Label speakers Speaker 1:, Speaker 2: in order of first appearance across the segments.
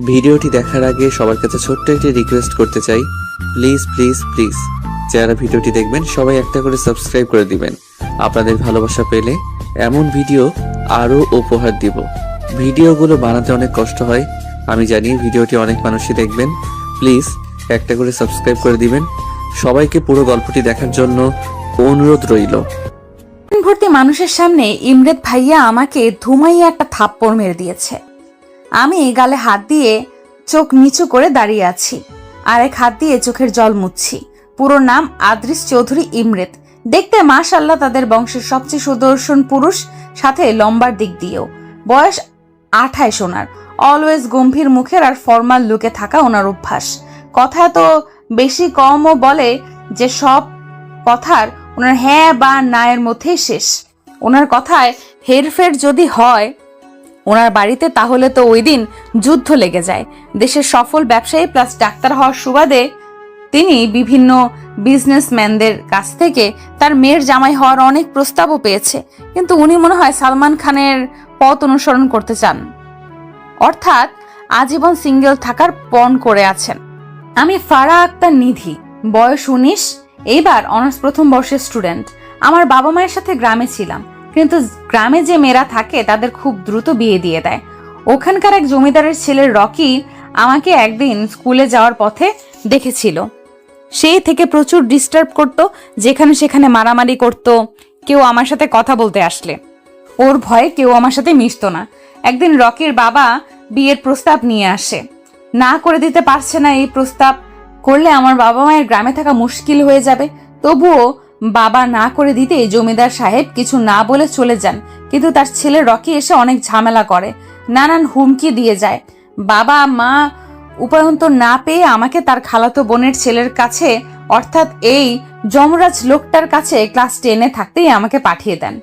Speaker 1: ভিডিওটি দেখার আগে সবার কাছে ছোট্ট একটি রিকোয়েস্ট করতে চাই, প্লিজ প্লিজ প্লিজ যারা ভিডিওটি দেখবেন সবাই একটা করে সাবস্ক্রাইব করে দিবেন। আপনাদের ভালোবাসা পেলে এমন ভিডিও আরও উপহার দিব। ভিডিওগুলো বানাতে অনেক কষ্ট হয়, আমি জানি। ভিডিওটি অনেক মানুষই দেখবেন, প্লিজ একটা করে সাবস্ক্রাইব করে দিবেন। সবাইকে পুরো গল্পটি দেখার জন্য অনুরোধ রইল।
Speaker 2: ভর্তি মানুষের সামনে ইমরেত ভাইয়া আমাকে ধুমাইয়া একটা থাপ্পড় মেরে দিয়েছে। আমি গালে হাত দিয়ে চোখ নিচু করে দাঁড়িয়ে আছি, আর এক হাত দিয়ে চোখের জল মুছছি। পুরো নাম আদ্রিস চৌধুরী ইমরেত। দেখতে মাশাআল্লাহ তাদের বংশের সবচেয়ে সুদর্শন পুরুষ, সাথে লম্বার দিক দিয়েও। বয়স 28 ওনার। অলওয়েজ গম্ভীর মুখের আর ফর্মাল লুকে থাকা ওনার অভ্যাস। কথা এত বেশি কমও বলে যে সব কথার ওনার হ্যাঁ বা না এর মধ্যেই শেষ। ওনার কথায় হেরফের যদি হয় ওনার বাড়িতে, তাহলে তো ওই দিন যুদ্ধ লেগে যায়। দেশের সফল ব্যবসায়ী প্লাস ডাক্তার হওয়ার সুবাদে তিনি বিভিন্ন বিজনেসম্যানদের কাছ থেকে তার মেয়ের জামাই হওয়ার অনেক প্রস্তাবও পেয়েছে, কিন্তু উনি মনে হয় সালমান খানের পথ অনুসরণ করতে চান, অর্থাৎ আজীবন সিঙ্গেল থাকার পণ করে আছেন। আমি ফারা আক্তার নিধি, বয়স 19, এইবার অনার্স প্রথম বর্ষের স্টুডেন্ট। আমার বাবা মায়ের সাথে গ্রামে ছিলাম, কিন্তু গ্রামে যে মেয়েরা থাকে তাদের খুব দ্রুত বিয়ে দিয়ে দেয়। ওখানকার এক জমিদারের ছেলে রকি আমাকে একদিন স্কুলে যাওয়ার পথে দেখেছিল। সেই থেকে প্রচুর ডিস্টার্ব করত, যেখানে সেখানে মারামারি করত কেউ আমার সাথে কথা বলতে আসলে। ওর ভয়ে কেউ আমার সাথে মিশতো না। একদিন রকির বাবা বিয়ের প্রস্তাব নিয়ে আসে, না করে দিতে পারছে না। এই প্রস্তাব করলে আমার বাবা মায়ের গ্রামে থাকা মুশকিল হয়ে যাবে। তবুও বাবা না করে দিতে জমিদার সাহেব কিছু না বলে চলে যান, কিন্তু তার ছেলে রকি এসে অনেক ঝামেলা করে, নানান হুমকি দিয়ে যায়। বাবা মা উপায়ন্ত না পেয়ে আমাকে তার খালাতো বোনের ছেলের কাছে, অর্থাৎ এই যমরাজ লোকটার কাছে ক্লাস 10-এ থাকতেই আমাকে পাঠিয়ে দেন।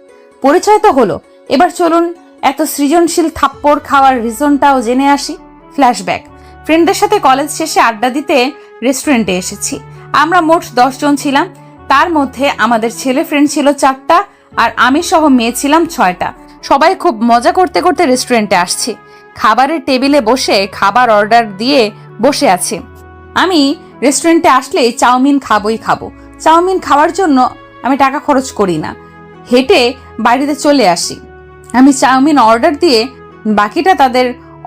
Speaker 2: পরিচয় তো হলো, এবার চলুন এত সৃজনশীল থাপ্পড় খাওয়ার রিজনটাও জেনে আসি। ফ্ল্যাশব্যাক। ফ্রেন্ডদের সাথে কলেজ শেষে আড্ডা দিতে রেস্টুরেন্টে এসেছি। আমরা মোট 10 জন ছিলাম। তার মধ্যে আমাদের ছেলে ফ্রেন্ড ছিল 4টা, আর আমি সহ মেয়ে ছিলাম 6টা। সবাই খুব মজা করতে করতে রেস্টুরেন্টে আসছি। খাবারের টেবিলে বসে খাবার অর্ডার দিয়ে বসে আছি। আমি রেস্টুরেন্টে আসলে চাউমিন খাবই খাবো। চাউমিন খাওয়ার জন্য আমি টাকা খরচ করি না, হেঁটে বাড়িতে চলে আসি। আমি চাউমিন অর্ডার দিয়ে বাকিটা তাদের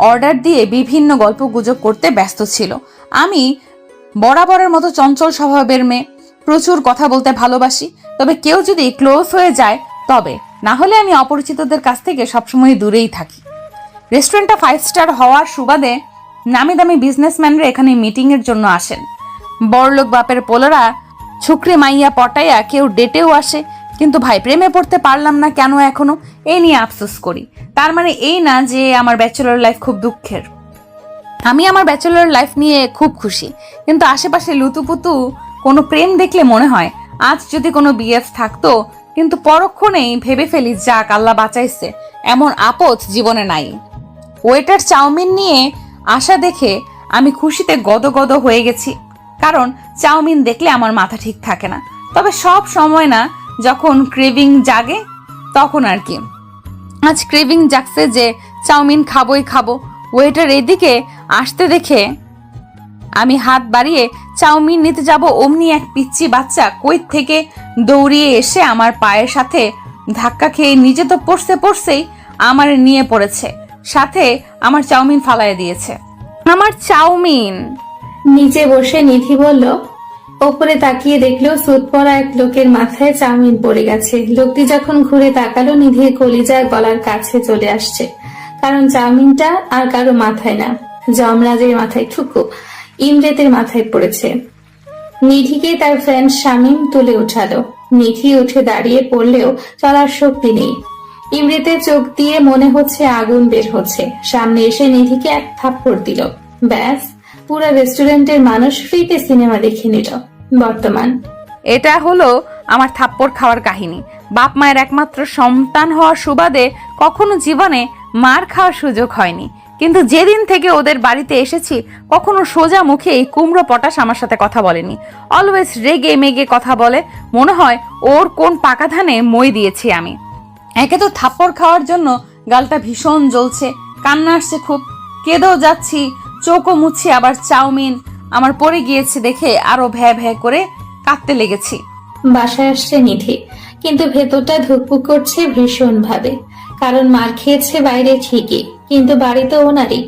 Speaker 2: অর্ডার দিয়ে বিভিন্ন গল্প গুজব করতে ব্যস্ত ছিল। আমি বরাবরের মতো চঞ্চল স্বভাবের মেয়ে, প্রচুর কথা বলতে ভালোবাসি। তবে কেউ যদি ক্লোজ হয়ে যায় তবে, না হলে আমি অপরিচিতদের কাছ থেকে সবসময় দূরেই থাকি। রেস্টুরেন্টটা 5 স্টার হওয়ার সুবাদে নামি দামি বিজনেসম্যানরা এখানে মিটিং এর জন্য আসেন। বড়লোক বাপের পোলারা ছুকরি মাইয়া পটাইয়া কেউ ডেটেও আসে, কিন্তু ভাই প্রেমে পড়তে পারলাম না কেন এখনো, এই নিয়ে আফসোস করি। তার মানে এই না যে আমার ব্যাচেলর লাইফ খুব দুঃখের। আমি আমার ব্যাচেলর লাইফ নিয়ে খুব খুশি, কিন্তু আশেপাশে লুতুপুতু কোনো প্রেম দেখলে মনে হয় আজ যদি কোনো বিএফ থাকতো, কিন্তু পরক্ষণেই ভেবে ফেলি যাক আল্লাহ বাঁচাইছে, এমন আপদ জীবনে নাই। ওয়েটার চাউমিন নিয়ে আসা দেখে আমি খুশিতে গদগদ হয়ে গেছি, কারণ চাউমিন দেখলে আমার মাথা ঠিক থাকে না। তবে সব সময় না, যখন ক্রেভিং জাগে তখন আর কি। আজ ক্রেভিং জাগছে যে চাউমিন খাবোই খাবো। ওয়েটার এদিকে আসতে দেখে আমি হাত বাড়িয়ে চাউমিন নিতে যাব, অমনি এক পিচ্চি বাচ্চা কই থেকে দৌড়িয়ে এসে আমার পায়ের সাথে ধাক্কা খেয়ে নিজে তো পড়ছেই আমার নিয়ে পড়েছে, সাথে আমার চাউমিন ফালায় দিয়েছে। আমার চাউমিন।
Speaker 3: নিচে বসে নিধি বলল, ওপরে তাকিয়ে দেখলো সুট পরা এক লোকের মাথায় চাউমিন পড়ে গেছে। লোকটি যখন ঘুরে তাকালো, নিধির কলিজা গলার কাছে চলে আসছে, কারণ চাউমিনটা আর কারো মাথায় না, যমরাজের মাথায় ঠুকু ইমরেতের মাথায় পড়েছে। নিধিকে তার ফ্রেন্ড শামীম তুলে উঠালো। নিধি উঠে দাঁড়িয়ে পড়লেও চলার শক্তি নেই। ইমরেতের চোখ দিয়ে মনে হচ্ছে আগুন বের হচ্ছে। সামনে এসে নিধিকে এক থাপ্পড় দিল, ব্যাস পুরো রেস্টুরেন্টের মানুষ ফ্রিতে সিনেমা দেখে নিল। বর্তমান
Speaker 2: এটা হলো আমার থাপ্পড় খাওয়ার কাহিনী। বাপ মায়ের একমাত্র সন্তান হওয়ার সুবাদে কখনো জীবনে মার খাওয়ার সুযোগ হয়নি, কিন্তু যেদিন থেকে ওদের বাড়িতে এসেছি কখনো সোজা মুখে এই কুমড়ো পটাশ আমার সাথে কথা বলেনি। অলওয়েজ রেগে মেগে কথা বলে, মনে হয় ওর কোন পাকা ধানে মই দিয়েছি আমি। একে তো থাপ্পড় খাওয়ার জন্য গালটা ভীষণ জ্বলছে, কান্না আসছে খুব, কেঁদেও যাচ্ছি, চোখও মুছি, আবার চাউমিন আমার পড়ে গিয়েছে দেখে আরো ভ্যা ভ্যা করে কাঁদতে লেগেছি।
Speaker 3: বাসায় আসছে নিধি, কিন্তু ভেতরটা ধুকপুক করছে ভীষণ ভাবে। কারণ মার খেয়েছে বাইরে ঠিকই, কিন্তু বাড়িতে ওনারই।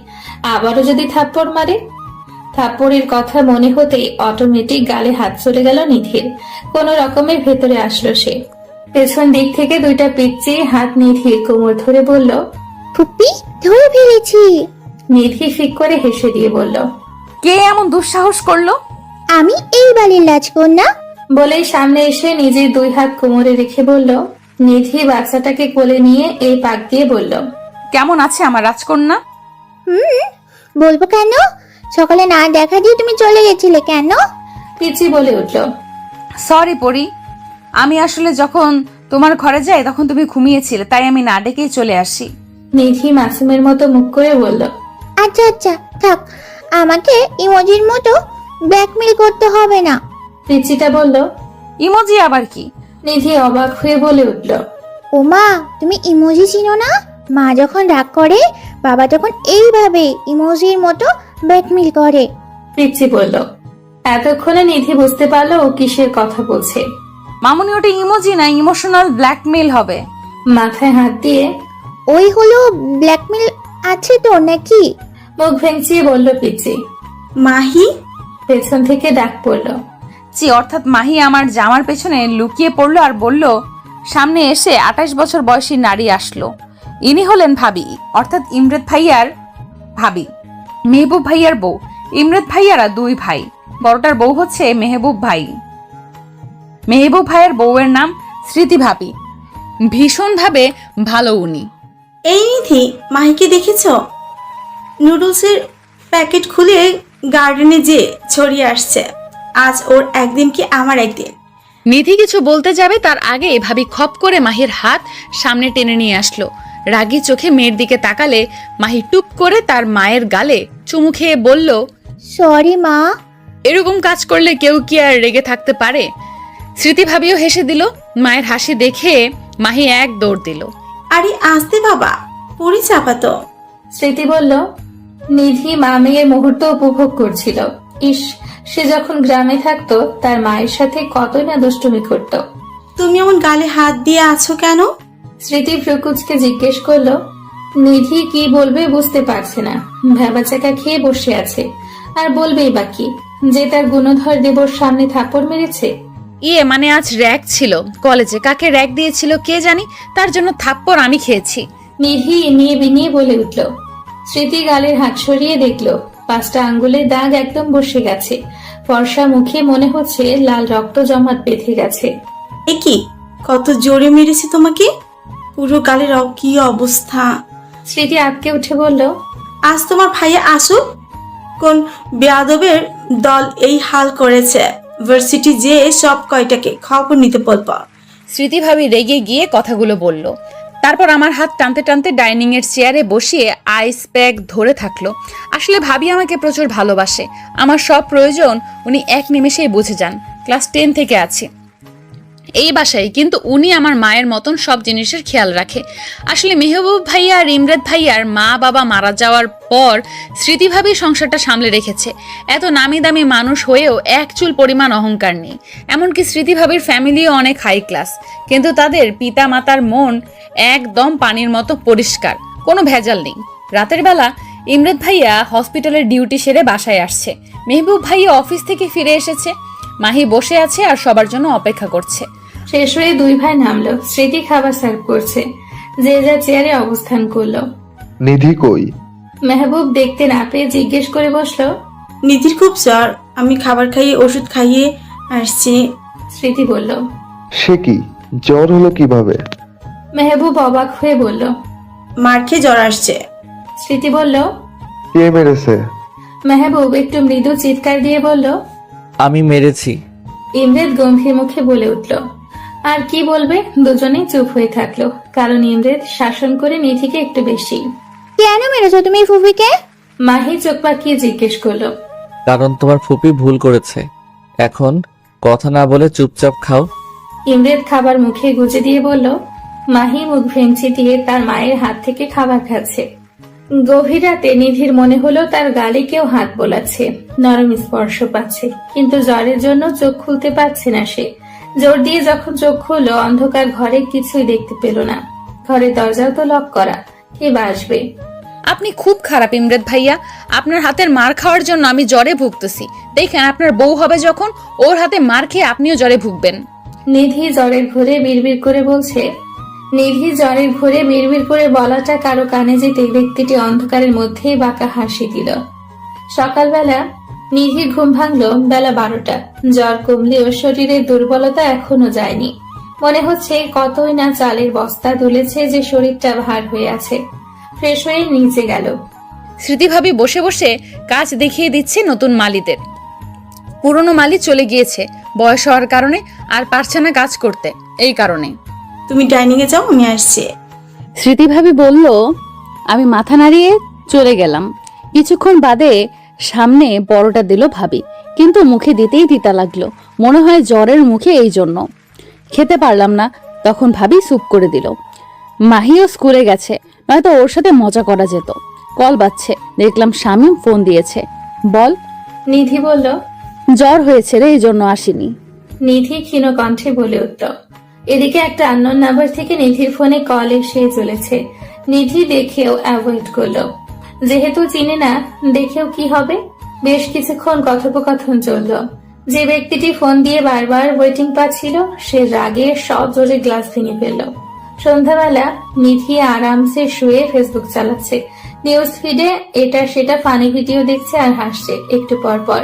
Speaker 3: আবারও যদি থাপ্পড় মারে। থাপ্পড়ের কথা মনে হতেই অটোমেটিক গালে হাত চলে গেল নিধির। কোনো রকমের ভেতরে আসলো সে। পেছন দিক থেকে দুইটা পিচ্চি হাত নিধির কোমর ধরে বলল,
Speaker 4: ফুপি ধরে ফেলেছি।
Speaker 3: নিধি ফিক করে হেসে দিয়ে বলল,
Speaker 2: কে এমন দুঃসাহস করলো?
Speaker 4: আমি এই বাড়ির রাজকন্যা।
Speaker 3: বলেই সামনে এসে নিজের দুই হাত কোমরে রেখে বলল। নিধি বাচ্চাটাকে কোলে নিয়ে এই পাক দিয়ে বলল,
Speaker 2: কেমন আছে আমার রাজকন্যা?
Speaker 4: বলবো কেন? সকালে না দেখা দিয়ে তুমি চলে গেছিলে কেন?
Speaker 3: পিচি বলে উঠল,
Speaker 2: সরি পরি, আমি আসলে যখন তোমার ঘরে যাই তখন তুমি ঘুমিয়েছিলে, তাই আমি না ডেকেই চলে আসি।
Speaker 3: নিধি মাসুমের মতো মুখ করে বলল,
Speaker 4: আচ্ছা আচ্ছা থাক, আমাকে ইমোজির মতো ব্ল্যাকমেল করতে হবে না।
Speaker 3: পিচিটা বলল।
Speaker 2: ইমোজি আবার কি?
Speaker 3: নিধি অবাক হয়ে বলে উঠল,
Speaker 4: ওমা, তুমি ইমোজি চিনো না? মা যখন রাগ করে, বাবা তখন এইভাবে ইমোজির মতো ব্ল্যাকমেল করে।
Speaker 3: পিচি বলল। এতক্ষণে নিধি বুঝতে পারলো ও কিসের কথা বলছে।
Speaker 2: মামুনি, ওটা ইমোজি না, ইমোশনাল ব্ল্যাকমেল হবে।
Speaker 3: মাথায় হাত দিয়ে
Speaker 4: ওই হলো ব্ল্যাকমেল আছে তো নাকি?
Speaker 3: মুখ ভেঙচিয়ে বলল পিচি।
Speaker 5: মাহি,
Speaker 3: পেছন থেকে ডাক পড়ল।
Speaker 2: জি, অর্থাৎ মাহি আমার জামার পেছনে লুকিয়ে পড়লো আর বলল, সামনে এসে 28 বছর বয়সী নারী আসলো। ইনি হলেন ভাবি, অর্থাৎ ইমরেদ ভাইয়ার ভাবি, মেহবুব ভাইয়ার বউ। ইমরেদ ভাইয়ারা দুই ভাই, বড়টার বউ হচ্ছে মেহবুব ভাই। মেহবুব ভাইয়ের বউয়ের নাম স্মৃতি ভাবি, ভীষণ ভাবে ভালো উনি।
Speaker 5: এই নিধি, মাহিকে দেখেছ? নুডলসের প্যাকেট খুলে গার্ডেনে যে ছড়িয়ে আসছে। আজ ওর একদিন কি আমার একদিন।
Speaker 6: নিধি কিছু বলতে যাবে তার আগে ভাবি খপ করে মাহির হাত সামনে টেনে নিয়ে আসলো। রাগী চোখে মেয়ের দিকে তাকালে মাহি টুপ করে তার মায়ের গালে চুমু খেয়ে বলল,
Speaker 4: সরি মা।
Speaker 6: এরকম কাজ করলে কেউ কি আর রেগে থাকতে পারে? স্মৃতি ভাবিও হেসে দিল। মায়ের হাসি দেখে মাহি এক দৌড় দিল।
Speaker 5: আরে আসতে বাবা, পড়ি চাপাতো।
Speaker 3: স্মৃতি বলল। নিধি মা মেয়ের মুহূর্ত উপভোগ করছিল। ইস, সে যখন গ্রামে থাকতো তার মায়ের সাথে কতই না দুষ্টুমি করত।
Speaker 5: তুমি এমন গালে হাত দিয়ে আছো কেন?
Speaker 3: স্মৃতি ফ্রুকুচকে জিজ্ঞেস করলো। নিধি কি বলবে বুঝতে পারছে না। ভ্যাবাচাকা খেয়ে বসে আছে। আর বলবেই বা কি, যে তার গুণধর দেবর সামনে থাপ্পড় মেরেছে।
Speaker 6: মানে আজ র‍্যাগ ছিল কলেজে, কাকে র‍্যাগ দিয়েছিল কে জানি, তার জন্য থাপ্পড় আমি খেয়েছি।
Speaker 3: নিধি নিয়ে বিনিয়ে বলে উঠল। স্মৃতি গালের হাত সরিয়ে দেখলো 5টা আঙ্গুলের দাগ একদম বসে গেছে। ফর্সা মুখে মনে হচ্ছে লাল রক্ত জমাট বেঁধে গেছে।
Speaker 5: এ কি, কত জোরে মেরেছে তোমাকে? পুরো গালের কি অবস্থা।
Speaker 3: স্মৃতি আটকে উঠে বলল,
Speaker 5: আজ তোমার ভাইয়া আসুক। কোন বেয়াদবের দল এই হাল করেছে? ভার্সিটি যে সব কয়টাকে খবর নিতে বলবো।
Speaker 6: স্মৃতি ভাবি রেগে গিয়ে কথাগুলো বলল। তারপর আমার হাত টানতে টানতে ডাইনিং এর চেয়ারে বসিয়ে আইস প্যাক ধরে থাকলো। আসলে ভাবি আমাকে প্রচুর ভালোবাসে। আমার সব প্রয়োজন উনি এক নিমেষেই বুঝে যান। ক্লাস 10 থেকে আছি এই বাসায়, কিন্তু উনি আমার মায়ের মতন সব জিনিসের খেয়াল রাখে। আসলে মেহবুব ভাইয়া আর ইমরাত ভাইয়ার মা বাবা মারা যাওয়ার পর স্মৃতিভাবেই সংসারটা সামলে রেখেছে। এত নামি দামি মানুষ হয়েও এক চুল পরিমাণ অহংকার নেই। এমনকি স্মৃতিভাবির ফ্যামিলিও অনেক হাই ক্লাস, কিন্তু তাদের পিতা মাতার মন একদম পানির মতো পরিষ্কার, কোনো ভেজাল নেই। রাতের বেলা ইমরাত ভাইয়া হসপিটালের ডিউটি সেরে বাসায় আসছে। মেহবুব ভাইয়া অফিস থেকে ফিরে এসেছে। মাহি বসে আছে আর সবার জন্য অপেক্ষা করছে।
Speaker 3: শেষ হয়ে দুই ভাই নামলো। স্মৃতি খাবার সার্ভ করছে। যে যা চেয়ারে অবস্থান করলো।
Speaker 7: নিধি কই?
Speaker 3: মেহবুব দেখতে না পেয়ে জিজ্ঞেস করে বসলো।
Speaker 5: নিধির খুব জ্বর, আমি খাবার খাইয়ে ওষুধ খাইয়ে আসছি।
Speaker 3: স্মৃতি বলল।
Speaker 7: সে কি, জ্বর হলো কিভাবে?
Speaker 3: মেহবুব অবাক হয়ে বলল।
Speaker 5: মার খেয়ে জ্বর আসছে।
Speaker 3: স্মৃতি বলল।
Speaker 7: কে মেরেছে?
Speaker 3: মেহবুব একটু মৃদু চিৎকার দিয়ে বলল,
Speaker 1: আমি মেরেছি।
Speaker 3: ইমরেদ গম্ভীর মুখে বলে উঠল। আর কি বলবে, দুজনেই চুপ হয়ে থাকলো। কারণ ইমরেদ শাসন করে নিধিকে একটু বেশি।
Speaker 4: কেন মেরেছো তুমি ফুফিকে?
Speaker 3: মাহি চোখ পাকিয়ে জিজ্ঞেস করলো।
Speaker 1: কারণ তোমার ফুপি ভুল করেছে। এখন কথা না বলে চুপচাপ খাও।
Speaker 3: ইমরেদ খাবার মুখে গুজে দিয়ে বলল। মাহি মুখ ভেঙচি দিয়ে তার মায়ের হাত থেকে খাবার খাচ্ছে। গভীর রাতে নিধির মনে হলো তার গালে কেউ হাত বোলাচ্ছে, নরম স্পর্শ পাচ্ছে, কিন্তু জ্বরের জন্য চোখ খুলতে পারছে না সে। জোর দিয়ে যখন চোখ খুললো, অন্ধকার ঘরে কিছুই দেখতে পেল না। ঘরের দরজাও তো লক করা, কে বা আসবে?
Speaker 6: আপনি খুব খারাপ ইমরান ভাইয়া। আপনার হাতের মার খাওয়ার জন্য আমি জ্বরে ভুগতেছি। দেখেন, আপনার বউ হবে যখন, ওর হাতে মার খেয়ে আপনিও জ্বরে ভুগবেন।
Speaker 3: নিধি জ্বরের ঘোরে বিড়বিড় করে বলছে। নিধি জ্বরের ঘোরে বিড়বিড় করে বলাটা কারো কানে যেতে ব্যক্তিটি অন্ধকারের মধ্যেই বাঁকা হাসি দিল। সকালবেলা নিধির ঘুম ভাঙলো বেলা 12টা। জ্বর কমলেও শরীরের দুর্বলতা এখনো যায়নি। মনে হচ্ছে কতই না চালের বস্তা তুলেছে যে শরীরটা ভার হয়ে আছে। ফ্রেশ হয়ে নিচে গেল।
Speaker 6: স্মৃতি ভাবি বসে বসে কাজ দেখিয়ে দিচ্ছে নতুন মালিদের। পুরনো মালি চলে গিয়েছে বয়স হওয়ার কারণে, আর পারছে না কাজ করতে, এই কারণে।
Speaker 5: তুমি ডাইনিং এ যাও, আমি আসছি।
Speaker 8: স্মৃতি ভাবি বলল। আমি মাথা নাড়িয়ে চলে গেলাম। কিছুক্ষণ বাদে সামনে বড়টা দিল ভাবি, কিন্তু মুখে দিতেই তিতা লাগলো। মনে হয় জ্বরের মুখে, এই জন্য খেতে পারলাম না। তখন ভাবি স্যুপ করে দিল। মাহিও স্কুলে গেছে, নয়তো ওর সাথে মজা করা যেত। কল বাজছে, দেখলাম শামীম ফোন দিয়েছে। বল।
Speaker 3: নিধি বলল।
Speaker 8: জ্বর হয়েছে রে, এই জন্য আসিনি।
Speaker 3: নিধি ক্ষীণ কণ্ঠে বলে উঠল। এদিকে একটা আননোন নাম্বার থেকে নিধির ফোনে কল এসে চলেছে। নিধি দেখেও অ্যাভয়েড করলো, যেহেতু চিনে না, দেখেও কি হবে। বেশ কিছুক্ষণ কথোপকথন চলল। যে ব্যক্তিটি ফোন দিয়ে বারবার ওয়েটিং পাচ্ছিল, সে রাগে সজোরে গ্লাস ভেঙে ফেলল। সন্ধ্যাবেলা নিধি আরামসে শুয়ে ফেসবুক চালাচ্ছে। নিউজ ফিডে এটা সেটা ফানি ভিডিও দেখছে আর হাসছে একটু পর পর।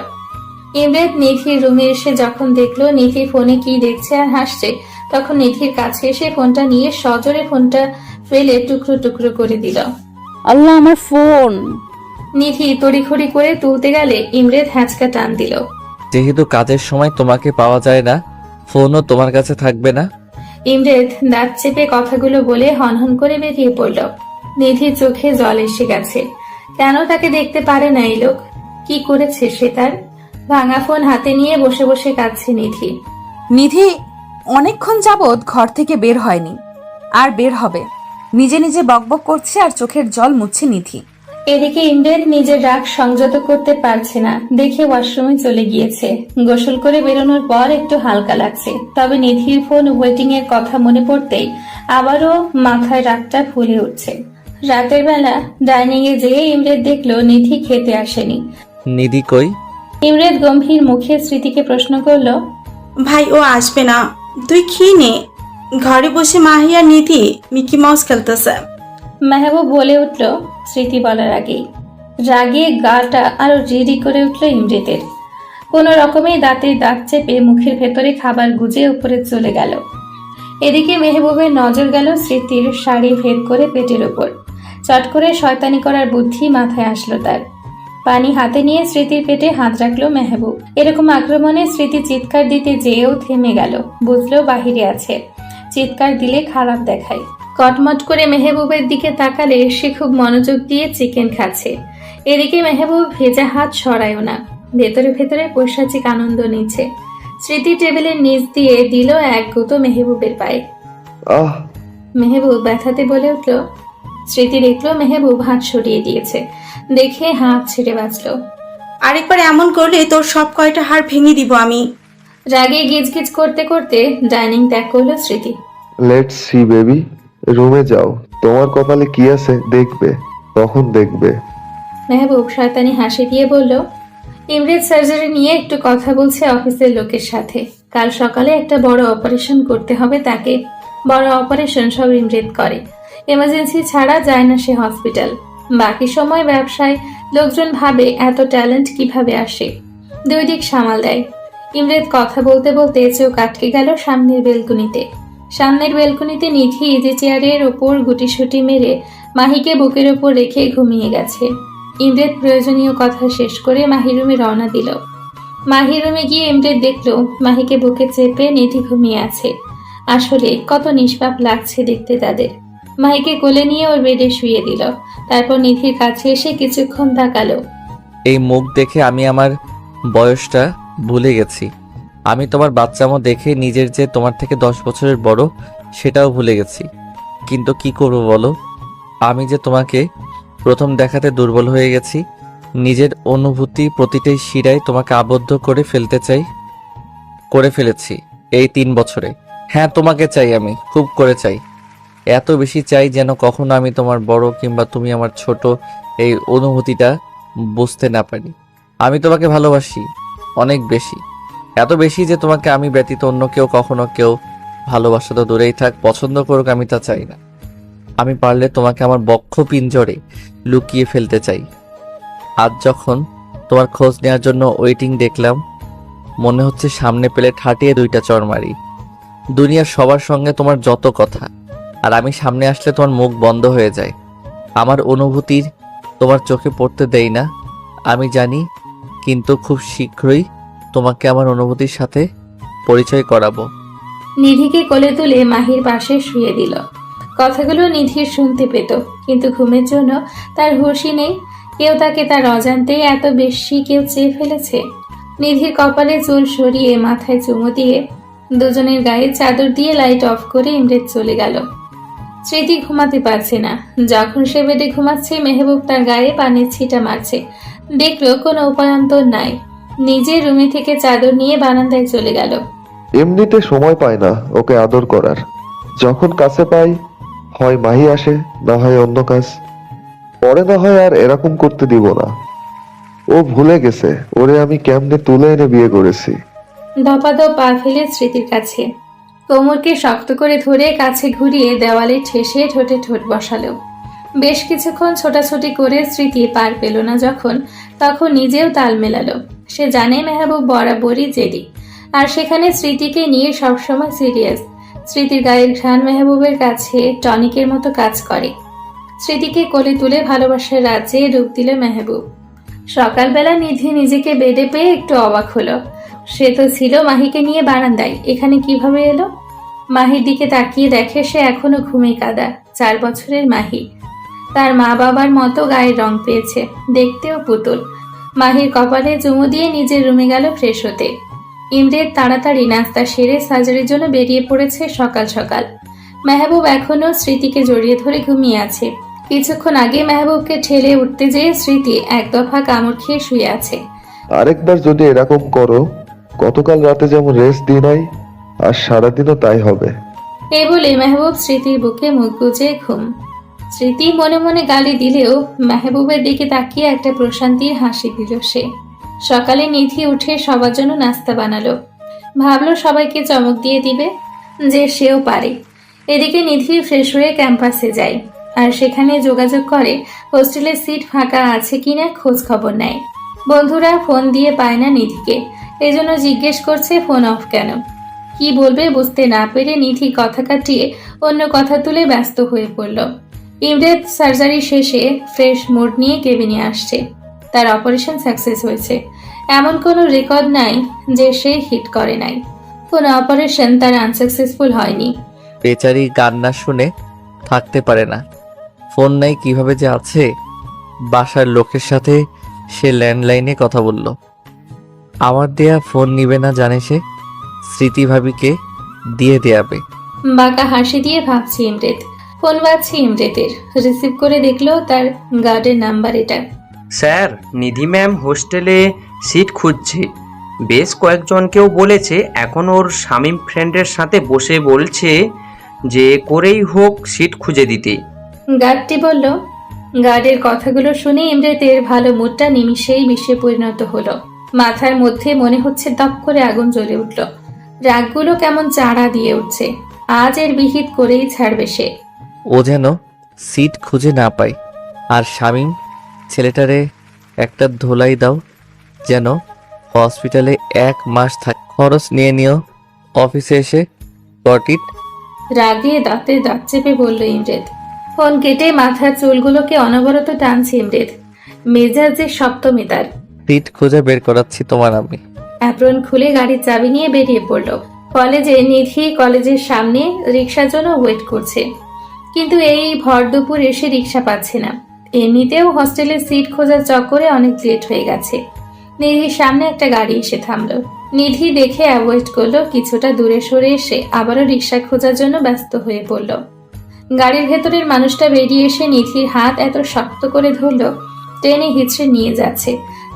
Speaker 3: ইমরান নিধির রুমে এসে যখন দেখলো নিধি ফোনে কি দেখছে আর হাসছে, তখন নিধির কাছে এসে ফোনটা নিয়ে সজোরে ফোনটা ফেলে টুকরো টুকরো করে দিল।
Speaker 8: আল্লাহ, আমার ফোন!
Speaker 3: নিধি তড়িঘড়ি করে তুলতে গেলে ইমরান হ্যাঁচকা টান দিল।
Speaker 1: যেহেতু কাজের সময় তোমাকে পাওয়া যায় না, ফোনও তোমার কাছে থাকবে না।
Speaker 3: ইমরান দাঁত চেপে কথাগুলো বলে হনহন করে বেরিয়ে পড়ল। নিধির চোখে জল এসে গেছে। কেন তাকে দেখতে পারে না এই লোক? কি করেছে সে তার? ভাঙা ফোন হাতে নিয়ে বসে বসে কাঁদছে নিধি।
Speaker 2: নিধি অনেকক্ষণ যাবৎ ঘর থেকে বের হয়নি, আর বের হবে। নিজে নিজে বকবক করছে আর চোখের জল মুছছে নিধি।
Speaker 3: এদিকে ইমরান নিজের রাগ সংযত করতে পারছে না, দেখে ওয়াশরুমে চলে গিয়েছে। গোসল করে বেরোনোর পর একটু হালকা লাগছে, তবে নিধির ফোন ওয়েটিং এর কথা মনে পড়তেই আবারও মাথায় রাগটা ফুলে উঠছে। রাতের বেলা ডাইনিং এ যেয়ে ইমরান দেখলো নিধি খেতে আসেনি।
Speaker 1: নিধি কই?
Speaker 3: ইমরান গম্ভীর মুখে স্মৃতিকে প্রশ্ন করলো।
Speaker 5: ভাই, ও আসবে না, তুই খেয়ে নে। ঘরে বসে মাহি আর নিধি মিকি মাউস খেলতেছে।
Speaker 3: মেহবুব বলে উঠল স্মৃতি বলার আগেই। রাগে গাটা আরো রিরি করে উঠল ইমরানের। কোনো রকমে দাঁতে দাঁত চেপে মুখের ভেতরে খাবার গুজে উপরে চলে গেল। এদিকে মেহবুবের নজর গেল স্মৃতির শাড়ি ভেদ করে পেটের ওপর। চট করে শয়তানি করার বুদ্ধি মাথায় আসলো তার। পানি হাতে নিয়ে স্মৃতির পেটে হাত রাখলো মেহবুব। এরকম আক্রমণে স্মৃতি চিৎকার দিতে যেয়েও থেমে গেল, বুঝলো বাহিরে আছে। চিৎকার দিলে খারাপ দেখায়। কটমট করে মেহবুবের দিকে তাকালে সে খুব মনোযোগ দিয়ে চিকেন খাচ্ছে। এদিকে মেহবুব ভেজা হাত সরায়ও না, ভেতরে ভেতরে পৈশাচিক আনন্দ নিচ্ছে। স্মৃতি টেবিলের নিচ দিয়ে দিল এক গুঁতো মেহবুবের পায়ে।
Speaker 7: আহ!
Speaker 3: মেহবুব ব্যথাতে বলে উঠল। স্মৃতি দেখলো মেহবুব হাত সরিয়ে দিয়েছে, দেখে হাত ছেড়ে বাঁচলো।
Speaker 5: আরেকবার এমন করলে তোর সব কয়টা হাড় ভেঙে দিব আমি।
Speaker 3: রাগে গিজগিজ করতে করতে ডাইনিং ত্যাগ করলো স্মৃতি।
Speaker 7: লেটস সি বেবি, রুমে যাও। তোমার কপালে কি আছে দেখবে, তখন দেখবে।
Speaker 3: মেহবুব শয়তানি হাসি দিয়ে বলল, ইমরান সার্জারি নিয়ে একটু কথা বলছে অফিসের লোকের সাথে। কাল সকালে একটা বড় অপারেশন করতে হবে তাকে। বড় অপারেশন সব ইমরান করে, এমার্জেন্সি ছাড়া যায় না সে হসপিটাল। বাকি সময় ব্যবসায় লোকজন ভাবে এত ট্যালেন্ট কিভাবে আসে, দুই দিক সামাল দেয়। ইমরান কথা বলতে বলতে চোখ আটকে গেল সামনের বেলকুনিতে। সামনের বেলকুনিতে নিধি ইজি চেয়ারের ওপর গুটিসুটি মেরে মাহিকে বুকের ওপর রেখে ঘুমিয়ে গেছে। ইমরান প্রয়োজনীয় কথা শেষ করে মাহি রুমে রওনা দিল। মাহি রুমে গিয়ে ইমরান দেখলো মাহিকে বুকে চেপে নিধি ঘুমিয়ে আছে। আসলে কত নিষ্পাপ লাগছে দেখতে তাদের। মাহিকে কোলে নিয়ে ওর বেডে শুয়ে দিল, তারপর নিধির কাছে এসে কিছুক্ষণ তাকালো।
Speaker 1: এই মুখ দেখে আমি আমার বয়সটা ভুলে গেছি। আমি তোমার বাচ্চামো দেখে নিজের যে তোমার থেকে 10 বছরের বড় সেটাও ভুলে গেছি। কিন্তু কি করবো বলো, আমি যে তোমাকে প্রথম দেখাতে দুর্বল হয়ে গেছি। নিজের অনুভূতি প্রতিটাই শিরায় তোমাকে আবদ্ধ করে ফেলেছি এই 3 বছরে। হ্যাঁ, তোমাকে চাই, আমি খুব করে চাই, এত বেশি চাই যেন কখনো আমি তোমার বড় কিংবা তুমি আমার ছোট এই অনুভূতিটা বুঝতে না পারি। আমি তোমাকে ভালোবাসি অনেক বেশি, এত বেশি যে তোমাকে আমি ব্যতীত অন্য কখনো কেউ ভালোবাসা তো দূরেই থাক, পছন্দ করুক, আমি তা চাই না। আমি পারলে তোমাকে আমার বক্ষ পিঞ্জরে লুকিয়ে ফেলতে চাই। আজ যখন তোমার খোঁজ নেওয়ার জন্য ওয়েটিং দেখলাম, মনে হচ্ছে সামনে পেলে ঠাটিয়ে 2টা চড় মারি। দুনিয়ার সবার সঙ্গে তোমার যত কথা, আর আমি সামনে আসলে তোমার মুখ বন্ধ হয়ে যায়। আমার অনুভূতির তোমার চোখে পড়তে দেই না, আমি জানি, কিন্তু খুব শীঘ্রই তোমাকে আমার অনুভূতির সাথে পরিচয় করাবো।
Speaker 3: নিধিকে কোলে তুলে মাহির পাশে শুয়ে দিল। কথাগুলো নিধির শুনতে পেত, কিন্তু ঘুমের জন্য তার হুঁশই নেই। কেউ তাকে তার অজান্তেই এত বেশি কেউ চেয়ে ফেলেছে। নিধির কপালে চুল সরিয়ে মাথায় চুমু দিয়ে দুজনের গায়ে চাদর দিয়ে লাইট অফ করে ইমরেত চলে গেল। স্মৃতি ঘুমাতে পারছে না। যখন সে বেডে ঘুমাচ্ছে, মেহবুব তার গায়ে পানির ছিটা মারছে। দেখলো কোনো উপায়ন্তর নাই। নিজের রুমে থেকে চাদর নিয়ে বারান্দায় চলে গেল।
Speaker 7: এমনিতে সময় পায় না ওকে আদর করার। যখন কাছে পাই, হয় মাহি আসে, না হয় অন্য কাজ। পরে না হয় আর এরকম করতে দিব না। ও ভুলে গেছে ওরে আমি কেমনে তুলে এনে বিয়ে করেছি।
Speaker 3: দপাদপ পা ফেলে স্মৃতির কাছে কোমরকে শক্ত করে ধরে কাছে ঘুরিয়ে দেওয়ালে ঠেসে ঠোঁটে ঠোঁট বসালো। বেশ কিছুক্ষণ ছোটাছুটি করে স্মৃতি পার পেল না যখন, তখন নিজেও তাল মেলালো। সে জানে মেহবুব বরাবরই জেদি, আর সেখানে স্মৃতিকে নিয়ে সবসময় সিরিয়াস। স্মৃতির গায়ের ঘ্রাণ মেহবুবের কাছে টনিকের মতো কাজ করে। স্মৃতিকে কোলে তুলে ভালোবাসার রাজ্যে ডুব দিল মেহবুব। সকালবেলা নিধি নিজেকে বেডে পেয়ে একটু অবাক হলো। সে তো ছিল মাহিকে নিয়ে বারান্দায়, এখানে কিভাবে এলো? মাহির দিকে তাকিয়ে দেখে সে এখনো ঘুমে কাদা। 4 বছরের মাহি, তার মা বাবার মতো গায়ের রং পেয়েছে, দেখতেও পুতুল। মাহির কপালে চুমু দিয়ে নিজের রুমে গেল ফ্রেশ হতে। ইমরেত তাড়াতাড়ি নাস্তা সেরে সার্জারির জন্য বেরিয়ে পড়েছে সকাল সকাল। মেহবুব এখনো স্মৃতিকে জড়িয়ে ধরে ঘুমিয়ে আছে। কিছুক্ষণ আগে মেহবুবকে ঠেলে উঠতে যেয়ে স্মৃতি 1 দফা কামড় খেয়ে শুয়ে আছে।
Speaker 7: আরেকবার যদি এরকম করো, গতকাল রাতে যেমন রেস্ট দিই নাই, আর সারাদিনও তাই হবে।
Speaker 3: এই বলে মেহবুব স্মৃতির বুকে মুখ গুজে ঘুম। স্মৃতি মনে মনে গালি দিলেও মেহবুবের দিকে তাকিয়ে একটা প্রশান্তির হাসি দিল সে। সকালে নিধি উঠে সবার জন্য নাস্তা বানালো। ভাবলো সবাইকে চমক দিয়ে দিবে যে সেও পারে। এদিকে নিধি ফ্রেশ হয়ে ক্যাম্পাসে যায়, আর সেখানে যোগাযোগ করে হোস্টেলের সিট ফাঁকা আছে কিনা খোঁজ খবর নেয়। বন্ধুরা ফোন দিয়ে পায় না নিধিকে, এজন্য জিজ্ঞেস করছে ফোন অফ কেন। কি বলবে বুঝতে না পেরে নিধি কথা কাটিয়ে অন্য কথা তুলে ব্যস্ত হয়ে পড়ল। ইমরেত সার্জারি শেষে ফ্রেশ মুড নিয়ে কেবিনে আসছে। তার অপারেশন সাকসেস হয়েছে, এমন কোনো রেকর্ড নাই যে সে হিট করে নাই। কোনো অপারেশন তার আনসাকসেসফুল হয়নি।
Speaker 1: বেচারি গান না শুনে থাকতে পারে না। ফোন নাই কিভাবে যে আছে। বাসার লোকের সাথে সে ল্যান্ডলাইনে কথা বলল। আমার দেয়া ফোন নিবে না জানে সে, স্মৃতি ভাবিকে দিয়ে দেয়াবে।
Speaker 3: বাঁকা হাসি দিয়ে ভাবছি ইমরেত। ফোন বাজছে ইমরেতের। রিসিভ করে দেখলো তার গার্ডের নাম্বার এটা।
Speaker 9: স্যার, নিধি ম্যাম হোস্টেলে সিট খুঁজছে। বেশ কয়েকজনকেও বলেছে। এখন ওর শামীম ফ্রেন্ডের সাথে বসে বলছে যে করেই হোক সিট খুঁজে দিতে।
Speaker 3: গার্ডটি বলল। গার্ডের কথাগুলো শুনে ইমরেতের ভালো মুডটা নিমিষেই বিষে পরিণত হলো। মাথার মধ্যে মনে হচ্ছে দপ করে আগুন জ্বলে উঠল। রাগগুলো কেমন চাড়া দিয়ে উঠছে। আজ এর বিহিত করেই ছাড়বে সে।
Speaker 1: ও যেন সিট খুঁজে না পায়। আর শামীম ছেলেটারে একটা ধোলাই দাও, যেন হসপিটালে 1 মাস থাকে। খরচ নিয়ে নিও, অফিসে এসে গট ইট।
Speaker 3: রাগে দাঁতে দাঁত চেপে বলল ইমরেত। ফোন কেটে মাথার চুলগুলোকে অনবরত টানছে ইমরেত। মেজাজে সপ্তমী তার।
Speaker 1: সিট খুঁজে বের করাচ্ছি তোমার আমি।
Speaker 3: অ্যাপ্রন খুলে গাড়ির চাবি নিয়ে বেরিয়ে পড়ল। কলেজে নিধি কলেজের সামনে রিক্সার জন্য ওয়েট করছে, কিন্তু এই ভর দুপুর এসে রিক্সা পাচ্ছে না। এমনিতেও হস্টেলের সিট খোঁজার চক্করে অনেক লেট হয়ে গেছে। নিধির সামনে একটা গাড়ি এসে থামলো। নিধি দেখে অ্যাভয়েড করলো। কিছুটা দূরে সরে এসে আবারও রিক্সা খোঁজার জন্য ব্যস্ত হয়ে পড়ল। গাড়ির ভেতরের মানুষটা বেরিয়ে এসে নিধির হাত এত শক্ত করে ধরলো, টেনে হিচড়ে নিয়ে যাচ্ছে।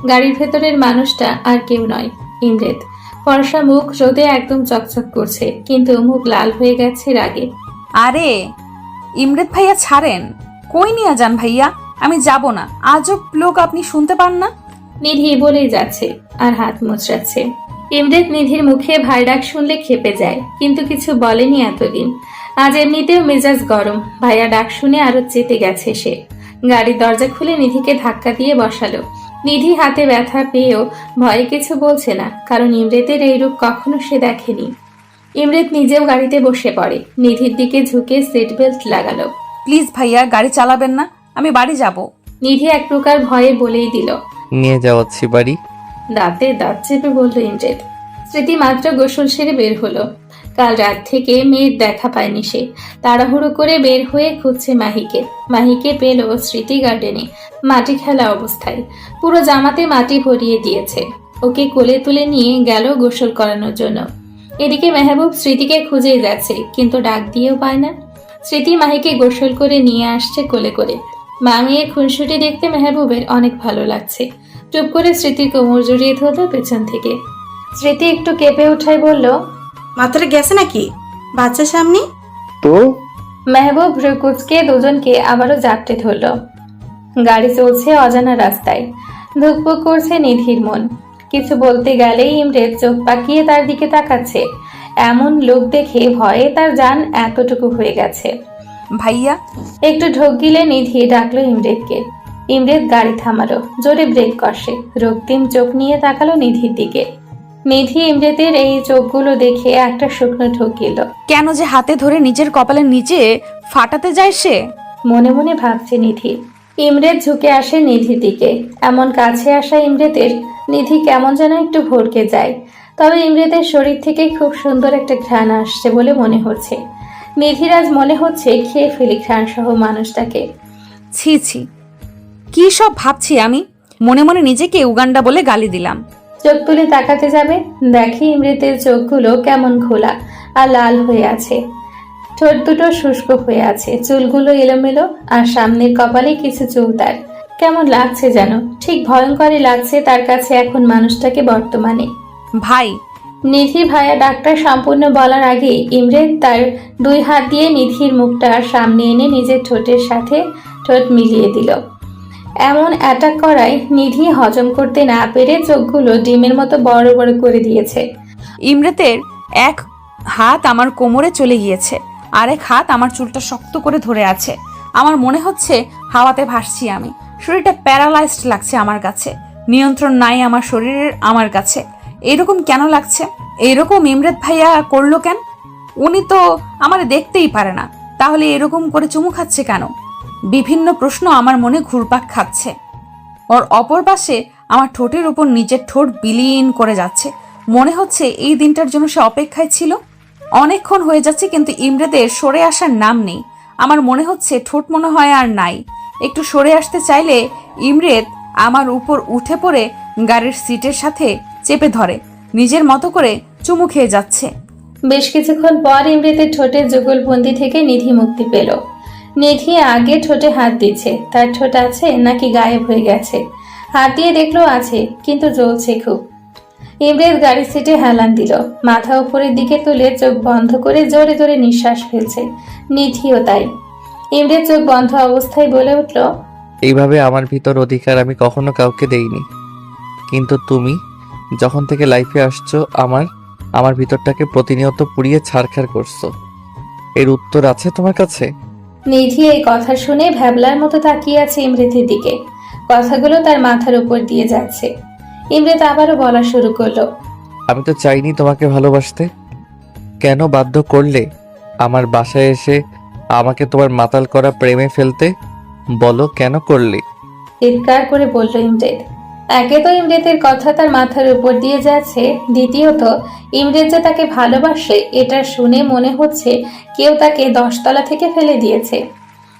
Speaker 3: গাড়ির ভেতরের মানুষটা আর কেউ নয়, ইমরেত। ফর্সা মুখ রোদে একদম চকচক করছে, কিন্তু মুখ লাল হয়ে গেছে রাগে।
Speaker 2: আরে ইমরেত ভাইয়া ছাড়েন, কই নিয়ে যান ভাইয়া, আমি যাব না। আজব লোক, আপনি শুনতে পান না?
Speaker 3: নিধি বলেই যাচ্ছে আর হাত মোচড়াচ্ছে। ইমরেত নিধির মুখে ভাই ডাক শুনলে ক্ষেপে যায়, কিন্তু কিছু বলেনি এতদিন। আজ এমনিতেও মেজাজ গরম, ভাইয়া ডাক শুনে আরো চেতে গেছে সে। গাড়ির দরজা খুলে নিধিকে ধাক্কা দিয়ে বসালো। নিধি হাতে ব্যথা পেয়েও ভয়ে কিছু বলছে না, কারণ ইমরেতের এই রূপ কখনো সে দেখেনি। ইমরেত নিজেও গাড়িতে বসে পড়ে, নিধির দিকে ঝুঁকে সিট বেল্ট লাগালো।
Speaker 2: প্লিজ ভাইয়া, গাড়ি চালাবেন না, আমি বাড়ি যাব।
Speaker 3: নিধি এক প্রকার ভয়ে বলেই দিল।
Speaker 1: নিয়ে যাওয়াচ্ছি বাড়ি।
Speaker 3: দাঁতে দাঁত চেপে বলল ইমরেত। স্মৃতি মাত্র গোসল সেরে বের হলো। কাল রাত থেকে মেয়ের দেখা পায়নি সে। তাড়াহুড়ো করে বের হয়ে খুঁজছে মাহিকে। মাহিকে পেল স্মৃতি গার্ডেনে, মাটি খেলা অবস্থায়। পুরো জামাতে মাটি ভরিয়ে দিয়েছে। ওকে কোলে তুলে নিয়ে গেল গোসল করানোর জন্য। এদিকে মেহবুব স্মৃতিকে খুঁজেই যাচ্ছে, কিন্তু ডাক দিয়েও পায় না। স্মৃতি মাহিকে গোসল করে নিয়ে আসছে কোলে করে। মা মেয়ের খুনসুটি দেখতে মেহবুবের অনেক ভালো লাগছে। চুপ করে স্মৃতির কোমর জড়িয়ে ধরল পেছন থেকে। স্মৃতি একটু কেঁপে উঠাই বলল,
Speaker 5: মাথাটা গেছে নাকি বাচ্চার সামনে?
Speaker 7: তো
Speaker 3: মেহবুব রুকুজকে দুজনকে আবারও জাপটে ধরল। গাড়ি চলছে অজানা রাস্তায়। ধুকপুক করছে নিধির মন। কিছু বলতে গেলেই ইমরেত চোখ পাকিয়ে তার দিকে তাকাচ্ছে। এমন লোক দেখে ভয়ে তার জান এতটুকু হয়ে গেছে।
Speaker 2: ভাইয়া,
Speaker 3: একটু ঢোক গিলে নিধি ডাকলো ইমরেতকে। ইমরেত গাড়ি থামালো, জোরে ব্রেক কষে। রক্তিম চোখ নিয়ে তাকালো নিধির দিকে। নিধি ইমরেতের এই চোখগুলো দেখে একটা শুকনো ঢোক গেল।
Speaker 2: কেন যে হাতে ধরে নিজের কপালের নিচে ফাটাতে যায় সে?
Speaker 3: মনে মনে ভাবছে নিধি। ইমরেত ঝুঁকে আসে নিধির দিকে। এমন কাছে আসা ইমরেতের নিধি কেমন যেন একটু ভড়কে যায়। তবে ইমরেতের শরীর থেকে খুব সুন্দর একটা ঘ্রাণ আসছে বলে মনে হচ্ছে। নিধির আজ মনে হচ্ছে খেয়ে ফেলি ঘ্রাণ সহ মানুষটাকে।
Speaker 2: ছি ছি, কি সব ভাবছি আমি। মনে মনে নিজেকে উগান্ডা বলে গালি দিলাম।
Speaker 3: চোখ তুলে তাকাতে যাবে, দেখি ইমরেতের চোখগুলো কেমন খোলা আর লাল হয়ে আছে। ঠোঁট দুটো শুষ্ক হয়ে আছে, চুলগুলো এলোমেলো, আর সামনের কপালে কিছু চুল তার। কেমন লাগছে যেন, ঠিক ভয়ঙ্করই লাগছে তার কাছে এখন মানুষটাকে বর্তমানে।
Speaker 2: ভাই,
Speaker 3: নিধি ভাইয়া ডাক্তার সম্পূর্ণ বলার আগে ইমরেত তার দুই হাত দিয়ে নিধির মুখটা সামনে এনে নিজের ঠোঁটের সাথে ঠোঁট মিলিয়ে দিল। এমন অ্যাটাক করায় নিধি হজম করতে না পেরে চোখগুলো ডিমের মতো বড় বড় করে দিয়েছে।
Speaker 2: ইমরেতের এক হাত আমার কোমরে চলে গিয়েছে, আরেক হাত আমার চুলটা শক্ত করে ধরে আছে। আমার মনে হচ্ছে হাওয়াতে ভাসছি আমি। শরীরটা প্যারালাইজড লাগছে আমার কাছে, নিয়ন্ত্রণ নাই আমার শরীরের আমার কাছে। এরকম কেন লাগছে? এরকম ইমরেত ভাইয়া করলো কেন? উনি তো আমার দেখতেই পারে না, তাহলে এরকম করে চুমু খাচ্ছে কেন? বিভিন্ন প্রশ্ন আমার মনে ঘুরপাক খাচ্ছে। ওর অপর পাশে আমার ঠোঁটের উপর নিজের ঠোঁট বিলীন করে যাচ্ছে। মনে হচ্ছে এই দিনটার জন্য সে অপেক্ষায় ছিল। অনেকক্ষণ হয়ে যাচ্ছে, কিন্তু ইমরেতের সরে আসার নাম নেই। আমার মনে হচ্ছে ঠোঁট মনে হয় আর নাই। একটু সরে আসতে চাইলে ইমরেত আমার উপর উঠে পড়ে গাড়ির সিটের সাথে চেপে ধরে, নিজের মতো করে চুমু খেয়ে যাচ্ছে।
Speaker 3: বেশ কিছুক্ষণ পর ইমরেতের ঠোঁটের যুগলবন্দি থেকে নিধি মুক্তি পেল। নিধি আগে ঠোঁটে হাত দিচ্ছে, তার ঠোঁট আছে নাকি গায়েব হয়ে গেছে। হাত দিয়ে দেখলো আছে, কিন্তু জ্বলছে খুব। ইমরেত গাড়ির সিটে হেলান দিল, মাথা উপরের দিকে তুলে চোখ বন্ধ করে জোরে জোরে নিঃশ্বাস ফেলছে। নিধিও তাই। ইমরেত চোখ বন্ধ অবস্থায় বলে উঠল,
Speaker 1: এইভাবে আমার ভিতর অধিকার আমি কখনো কাউকে দেইনি, কিন্তু তুমি যখন থেকে লাইফে আসছো আমার ভিতরটাকে প্রতিনিয়ত পুড়িয়ে ছারখার করছো। এর উত্তর আছে তোমার কাছে?
Speaker 3: নিধি এই কথা শুনে ভ্যাবলার মতো তাকিয়ে আছে ইমরেতের দিকে। কথাগুলো তার মাথার উপর দিয়ে যাচ্ছে। ইমরেত আবারও বলা শুরু করলো,
Speaker 1: আমি তো চাইনি তোমাকে ভালোবাসতে। কেন বাধ্য করলে আমার বাসায় এসে আমাকে তোমার মাতাল করা প্রেমে ফেলতে? বলো কেন করলে?
Speaker 3: চিৎকার করে বলল ইমরেত। একে তো ইমরেতের কথা তার মাথার উপর দিয়ে যাচ্ছে, দ্বিতীয়ত ইমরেত যে তাকে ভালোবাসে এটা শুনে মনে হচ্ছে কেউ তাকে 10 তলা থেকে ফেলে দিয়েছে।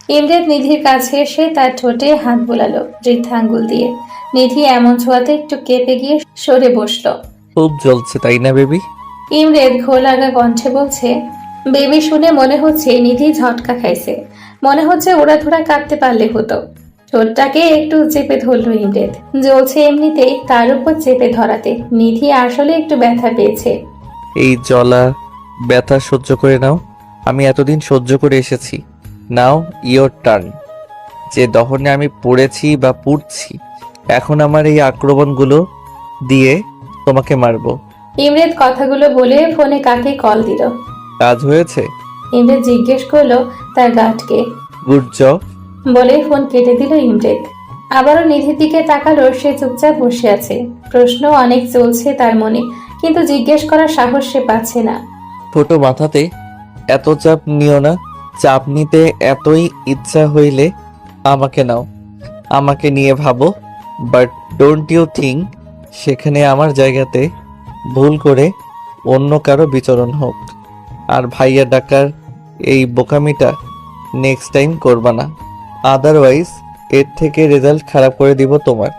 Speaker 3: ইমরেত নিধির কাছে এসে তার ঠোঁটে হাত বোলালো বৃদ্ধা আঙ্গুল দিয়ে। নিধি এমন ছোঁয়াতে একটু কেঁপে গিয়ে সরে বসলো।
Speaker 1: খুব জ্বলছে তাই না বেবি?
Speaker 3: ইমরেত ঘোর লাগা কণ্ঠে বলছে, বেবি শুনে মনে হচ্ছে নিধি ঝটকা খাইছে। মনে হচ্ছে ওড়াধুরা কাটতে পারলে হতো। ঠোঁটটাকে একটু চেপে ধরল ইমরেদ। জ্বলছে এমনিতেই, তার উপর চেপে ধরাতে নিধি আসলে একটু ব্যথা পেয়েছে।
Speaker 1: এই জ্বলা ব্যথা সহ্য করে নাও, আমি এতদিন সহ্য করে এসেছি। নাও ইয়োর টার্ন। যে দহনে আমি পড়েছি বা পুড়ছি, এখন আমার এই আক্রমণগুলো দিয়ে তোমাকে মারবো।
Speaker 3: ইমরেদ কথাগুলো বলে ফোনে কাকে কল দিল।
Speaker 1: কাজ হয়েছে?
Speaker 3: ইমরেদ জিজ্ঞেস করলো তার গার্ডকে।
Speaker 1: Good job.
Speaker 3: বলে ফোন কেটে দিল ইমরেদ। আবারও নিধির দিকে তাকালো। সে চুপচাপ বসে আছে। প্রশ্ন অনেক চলছে তার মনে, কিন্তু জিজ্ঞেস করার সাহস সে পাচ্ছে না।
Speaker 1: ছোট মাথাতে এত চাপ নিও না। চাপ নিতে এতই ইচ্ছা হইলে আমাকে নাও, আমাকে নিয়ে ভাবো। বাট ডোন্ট ইউ থিঙ্ক সেখানে আমার জায়গাতে ভুল করে অন্য কারো বিচরণ হোক। আর ভাইয়া ডাকার এই বোকামিটা নেক্সট টাইম করবা না, আদারওয়াইজ এর থেকে রেজাল্ট খারাপ করে দিব তোমার।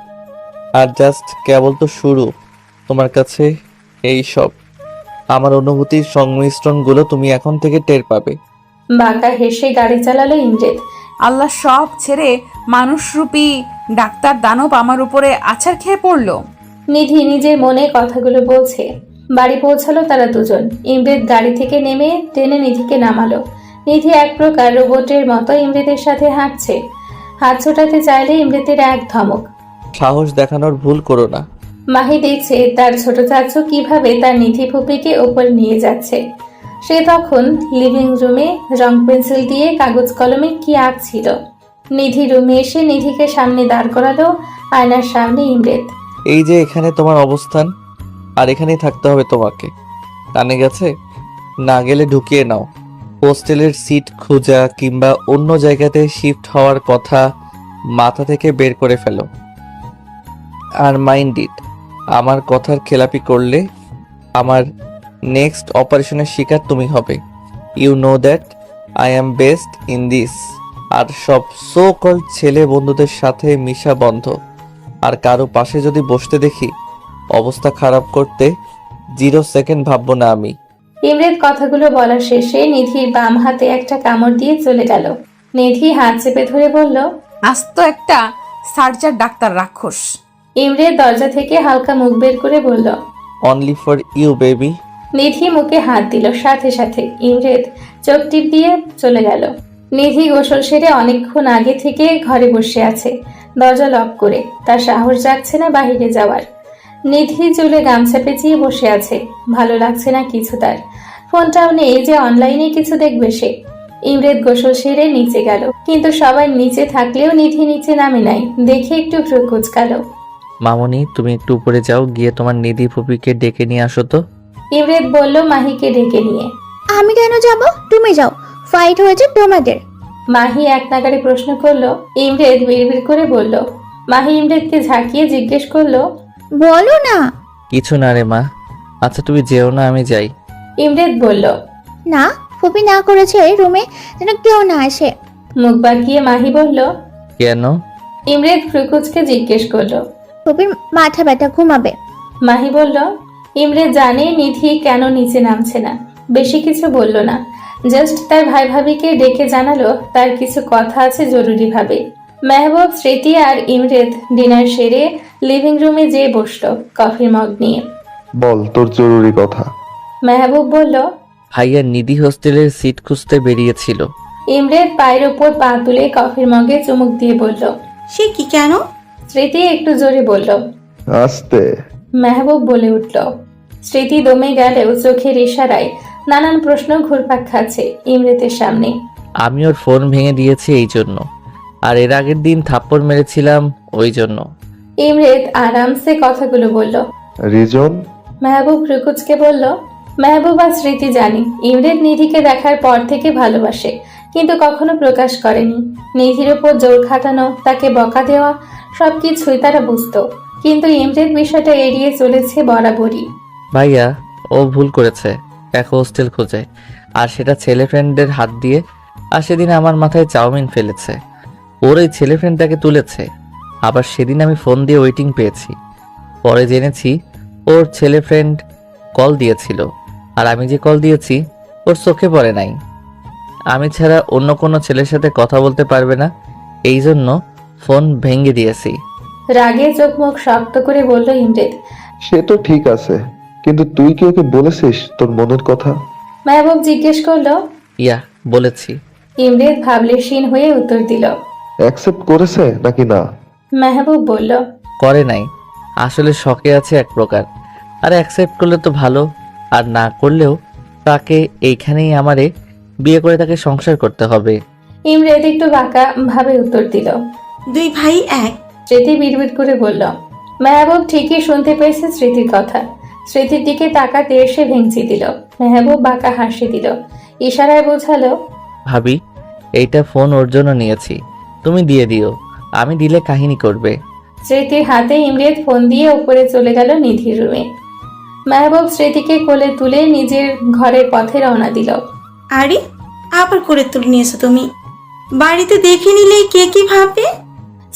Speaker 1: আর জাস্ট কেবল তো শুরু। তোমার কাছে এই সব আমার অনুভূতির সংমিশ্রণগুলো তুমি এখন থেকে টের পাবে।
Speaker 3: বাঁকা হেসে গাড়ি চালালো ইমরেদ।
Speaker 2: আল্লাহ সব ছেড়ে মানুষরূপী ডাক্তার দানব আমার উপরে আছাড় খেয়ে পড়লো।
Speaker 3: নিধি নিজের মনে কথাগুলো বলছে। বাড়ি পৌঁছালো তারা দুজন। ইমরেদ গাড়ি থেকে নেমে টেনে নিধিকে নামালো। নিধি এক প্রকার রোবটের মতো ইমরেদের সাথে হাঁটছে। হাত ছোটাতে চাইলে ইমরেদের এক ধমক।
Speaker 1: সাহস দেখানোর ভুল করো না।
Speaker 3: মাহি দেখছে তার ছোট চাচু কিভাবে তার নিধি ফুপিকে ওপর নিয়ে যাচ্ছে। সে তখন লিভিং রুমে রং পেন্সিল দিয়ে কাগজ কলমে কি আঁকছিল। নিধি রুমে এসে নিধিকে সামনে দাঁড় করালো। আয়নার সামনে ইমরেদ।
Speaker 1: এই যে এখানে তোমার অবস্থান, আর এখানেই থাকতে হবে তোমাকে। কানে গেছে? না গেলে ঢুকিয়ে নাও। হোস্টেলের সিট খোঁজা কিংবা অন্য জায়গাতে শিফট হওয়ার কথা মাথা থেকে বের করে ফেলো। আর মাইন্ড ইট, আমার কথার খেলাপি করলে আমার নেক্সট অপারেশনের শিকার তুমি হবে। You know that I am best in this. আর সব সো কল্ড ছেলে বন্ধুদের সাথে মিশা বন্ধ। আর কারো পাশে যদি বসতে দেখি, অবস্থা খারাপ করতে 0 সেকেন্ড ভাববো না আমি।
Speaker 3: ইমরেদ কথাগুলো বলার শেষে নিধির বাম হাতে একটা কামড় দিয়ে চলে গেল। নিধি হাত চেপে ধরে বলল,
Speaker 2: আস্ত একটা সার্জার ডাক্তার রাক্ষস।
Speaker 3: ইমরেদ দরজা থেকে হালকা মুখ বের করে বলল,
Speaker 1: অনলি ফর ইউ বেবি।
Speaker 3: নিধি মুখে হাত দিল। সাথে সাথে ইমরেদ চোখ টিপ দিয়ে চলে গেল। নিধি গোসল সেরে অনেকক্ষণ আগে থেকে ঘরে বসে আছে, দরজা লক করে। তার সাহস জাগছে না বাইরে যাওয়ার। নিধি চুলে গামছা পেঁচিয়ে বসে আছে। ভালো লাগছে না কিছু তার। ফোনটাও নেই যে অনলাইনে কিছু দেখবে সে। ইমরেদ গোসল সেরে নিচে গেল, কিন্তু সবাই নিচে থাকলেও নিধি নিচে নামে নাই। দেখে একটু ভ্রু কুঁচকালো।
Speaker 1: মামনি, তুমি একটু উপরে যাও, গিয়ে তোমার নিধি ফুপিকে ডেকে নিয়ে আসো তো।
Speaker 3: ইমরেদ বলল মাহিকে ডেকে নিয়ে।
Speaker 4: আমি কেন যাব? তুমি যাও, ফাইট হয়েছে তোমাদের।
Speaker 3: মাহি এক নাগারে প্রশ্ন করলো। ইমরেদ বিড়বিড় করে বলল। মাহি ইমরেদকে ঝাঁকিয়ে জিজ্ঞেস করলো,
Speaker 4: বলো না।
Speaker 1: কিছু না রে মা। আচ্ছা তুমি যেও না, আমি যাই।
Speaker 3: ইমরেদ বলল।
Speaker 4: না, ফুপি না করেছে রুমে যেন কেউ না আসে।
Speaker 3: মুখ বাঁকিয়ে মাহি বলল।
Speaker 1: কেন?
Speaker 3: ইমরেদ ফ্রুকুচকে জিজ্ঞেস করলো।
Speaker 4: ফুপির মাথা ব্যথা, ঘুমাবে।
Speaker 3: মাহি বলল। ইমরেদ জানে নিধি কেন নিচে নামছে না। বেশি কিছু বলল না, জাস্ট তার ভাই ভাবিকে ডেকে জানালো তার কিছু কথা আছে জরুরি ভাবে। মেহবুব, স্মৃতি আর ইমরেদ ডিনার সেরে লিভিং রুমে যেয়ে বসলো কফির মগ নিয়ে।
Speaker 7: বল তোর জরুরি কথা।
Speaker 3: মেহবুব বলল।
Speaker 1: ভাইয়া নিধি হোস্টেলের সিট খুঁজতে বেরিয়েছিল।
Speaker 3: ইমরেদ পায়ের ওপর পা তুলে কফির মগে চুমুক দিয়ে বলল।
Speaker 5: সে কি, কেন?
Speaker 3: স্মৃতি একটু জোরে বলল।
Speaker 7: আস্তে।
Speaker 3: মেহবুব বলে উঠল। স্মৃতি দমে গেলেও চোখের ইশারায় নানান প্রশ্ন ঘুরপাক খাচ্ছে ইমরেদের সামনে।
Speaker 1: আমি ওর ফোন ভেঙে দিয়েছি এই জন্য, আর এর আগের দিন থাপ্পড় মেরেছিলাম ওই জন্য।
Speaker 3: ইমরেদ আরামসে কথাগুলো বলল।
Speaker 7: রিজন?
Speaker 3: মেহবুব রুকুজকে বলল। মেহবুব আর স্মৃতি জানি ইমরেদ নিধিকে দেখার পর থেকে ভালোবাসে, কিন্তু কখনো প্রকাশ করেনি। নিধির উপর জোর খাটানো, তাকে বকা দেওয়া, সবকিছুই তারা বুঝতো, কিন্তু ইমরেদ বিষয়টা এড়িয়ে চলেছে বরাবরই।
Speaker 1: ভাইয়া ও ভুল করেছে, এক হোস্টেল খোঁজে, আর সেটা ছেলে ফ্রেন্ডদের হাত দিয়ে। আর সেদিন আমার মাথায় চাউমিন ফেলেছে, ওর এই ছেলে ফ্রেন্ডটাকে তুলেছে। আবার সেদিন আমি ফোন দিয়ে ওয়েটিং পেয়েছি, পরে জেনেছি ওর ছেলে ফ্রেন্ড কল দিয়েছিল। আর আমি যে কল দিয়েছি ওর চোখে পড়ে নাই আমি ছাড়া অন্য কোনো ছেলের সাথে কথা বলতে পারবে না, এই জন্য ফোন ভেঙে দিয়েছি।
Speaker 3: রাগে চোখ মুখ শক্ত করে বলল ইমরেদ।
Speaker 7: সে তো ঠিক আছে, কিন্তু তুই কি ওকে বলেছিস তোর মনের কথা?
Speaker 3: মেহবুব জিজ্ঞেস করলো।
Speaker 1: ইয়া, বলেছি।
Speaker 3: ইমরেদ ভাবলেশীন হয়ে উত্তর দিল।
Speaker 7: অ্যাকসেপ্ট করেছে নাকি না?
Speaker 3: মেহবুব বলল।
Speaker 1: করে নাই, আসলে শখে আছে এক প্রকার। আর অ্যাকসেপ্ট করলে তো ভালো, আর না করলেও তাকে এইখানেই আমারে বিয়ে করে তাকে সংসার করতে হবে।
Speaker 3: ইমরেদ একটু বাঁকা ভাবে উত্তর দিল।
Speaker 5: দুই ভাই এক।
Speaker 3: স্মৃতি বিড়বিড় করে বলল। মেহবুব ঠিকই শুনতে পেয়েছে স্মৃতির কথা। স্মৃতির দিকে তাকাতে এসে ভেঙচি দিল। মেহবুব বাঁকা হাসি দিল, ইশারায় বোঝালো।
Speaker 1: ভাবি, এইটা ফোন ওর জন্য নিয়েছি, তুমি দিয়ে দিও, আমি দিলে কাহিনী করবে।
Speaker 3: স্মৃতির হাতে ইমরেদ ফোন দিয়ে উপরে চলে গেল নিধির রুমে। মেহবুব স্মৃতিকে কোলে তুলে নিজের ঘরের পথে রওনা দিল।
Speaker 5: আরে আবার করে তুলে নিয়েছো তুমি, বাড়িতে দেখে নিলে কে কি ভাববে?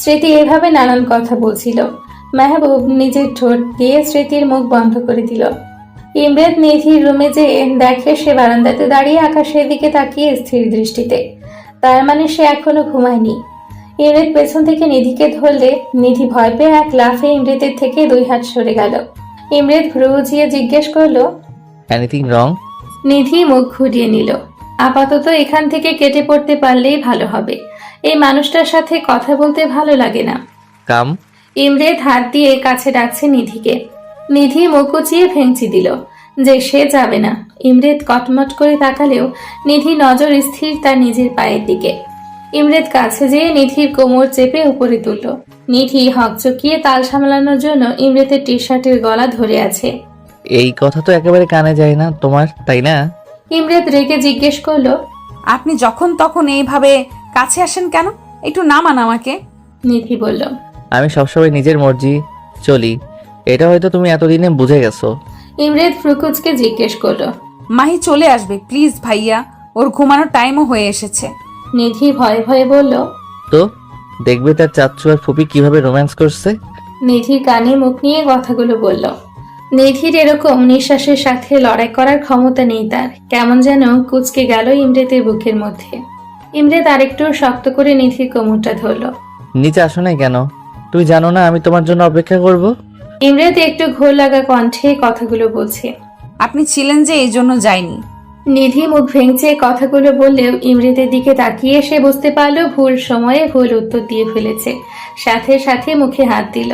Speaker 3: স্মৃতি এভাবে নানান কথা বলছিল। মেহবুব নিজের ঠোঁট দিয়ে স্মৃতির মুখ বন্ধ করে দিল। ইমরেদ নিধির রুমে যেয়ে দেখে সে বারান্দাতে দাঁড়িয়ে আকাশের দিকে তাকিয়ে স্থির দৃষ্টিতে। তার মানে সে এখনো ঘুমায়নি। ইমরেদ পেছন থেকে নিধিকে ধরলে নিধি ভয় পেয়ে এক লাফে ইমরেদের থেকে 2 হাত সরে গেল। ইমরেদ ভ্রু উঁচিয়ে জিজ্ঞেস করলো,
Speaker 1: এনিথিং রং?
Speaker 3: নিধি মুখ ঘুরিয়ে নিল। আপাতত এখান থেকে কেটে পড়তে পারলেই ভালো হবে, এই মানুষটার সাথে কথা বলতে ভালো লাগে না।
Speaker 1: কাম।
Speaker 3: ইমরেদ হাত দিয়ে কাছে ডাকছে নিধিকে। নিধি মুখ উঁচিয়ে ভেঙচি দিল যে সে যাবে না। ইমরেদ কটমট করে তাকালেও নিধি নজর স্থির তার নিজের পায়ের দিকে। ইমরেদ কাছে যেয়ে নিধির কোমর চেপে উপরে তুলল। নিধি হকচকিয়ে তাল সামলানোর জন্য ইমরেদের টি শার্টের গলা ধরে আছে।
Speaker 1: এই কথা তো একেবারে কানে যায় না তোমার, তাই না?
Speaker 3: ইমরেদ রেগে জিজ্ঞেস করলো।
Speaker 2: আপনি যখন তখন এইভাবে কাছে আসেন কেন? একটু নামান আমাকে।
Speaker 3: নিধি বলল।
Speaker 1: আমি সবসময় নিজের মর্জি চলি, এটা হয়তো তুমি এতদিনে বুঝে গেছো।
Speaker 3: ইমরেদ ফ্রুকুচকে জিজ্ঞেস করলো।
Speaker 2: মাহি চলে আসবে প্লিজ ভাইয়া, ওর ঘুমানোর টাইমও হয়ে এসেছে।
Speaker 3: নিধি ভয়ে ভয়ে বলল।
Speaker 1: তো দেখবে তার চাচ্চু আর ফুপি কিভাবে রোম্যান্স করছে।
Speaker 3: নিধির কানে মুখ নিয়ে কথাগুলো বলল। নিধির এরকম নিঃশ্বাসের সাথে লড়াই করার ক্ষমতা নেই তার। কেমন যেন কুচকে গেল ইমরেদের বুকের মধ্যে। ইমরেদ আরেকটু শক্ত করে নিধির কোমরটা ধরল।
Speaker 1: নিচে আসো নাই কেন? তুমি জানো না আমি তোমার জন্য অপেক্ষা করব।
Speaker 3: ইমরেদ একটু ঘোর লাগা কণ্ঠে কথাগুলো বলছে।
Speaker 2: আপনি ছিলেন যে এই জন্য যাইনি।
Speaker 3: নিধি মুখ ভেঙচে কথাগুলো বললেও ইমরেদের দিকে তাকিয়ে সে বুঝতে পারলো ভুল সময়ে ভুল উত্তর দিয়ে ফেলেছে। সাথে সাথে মুখে হাত দিল।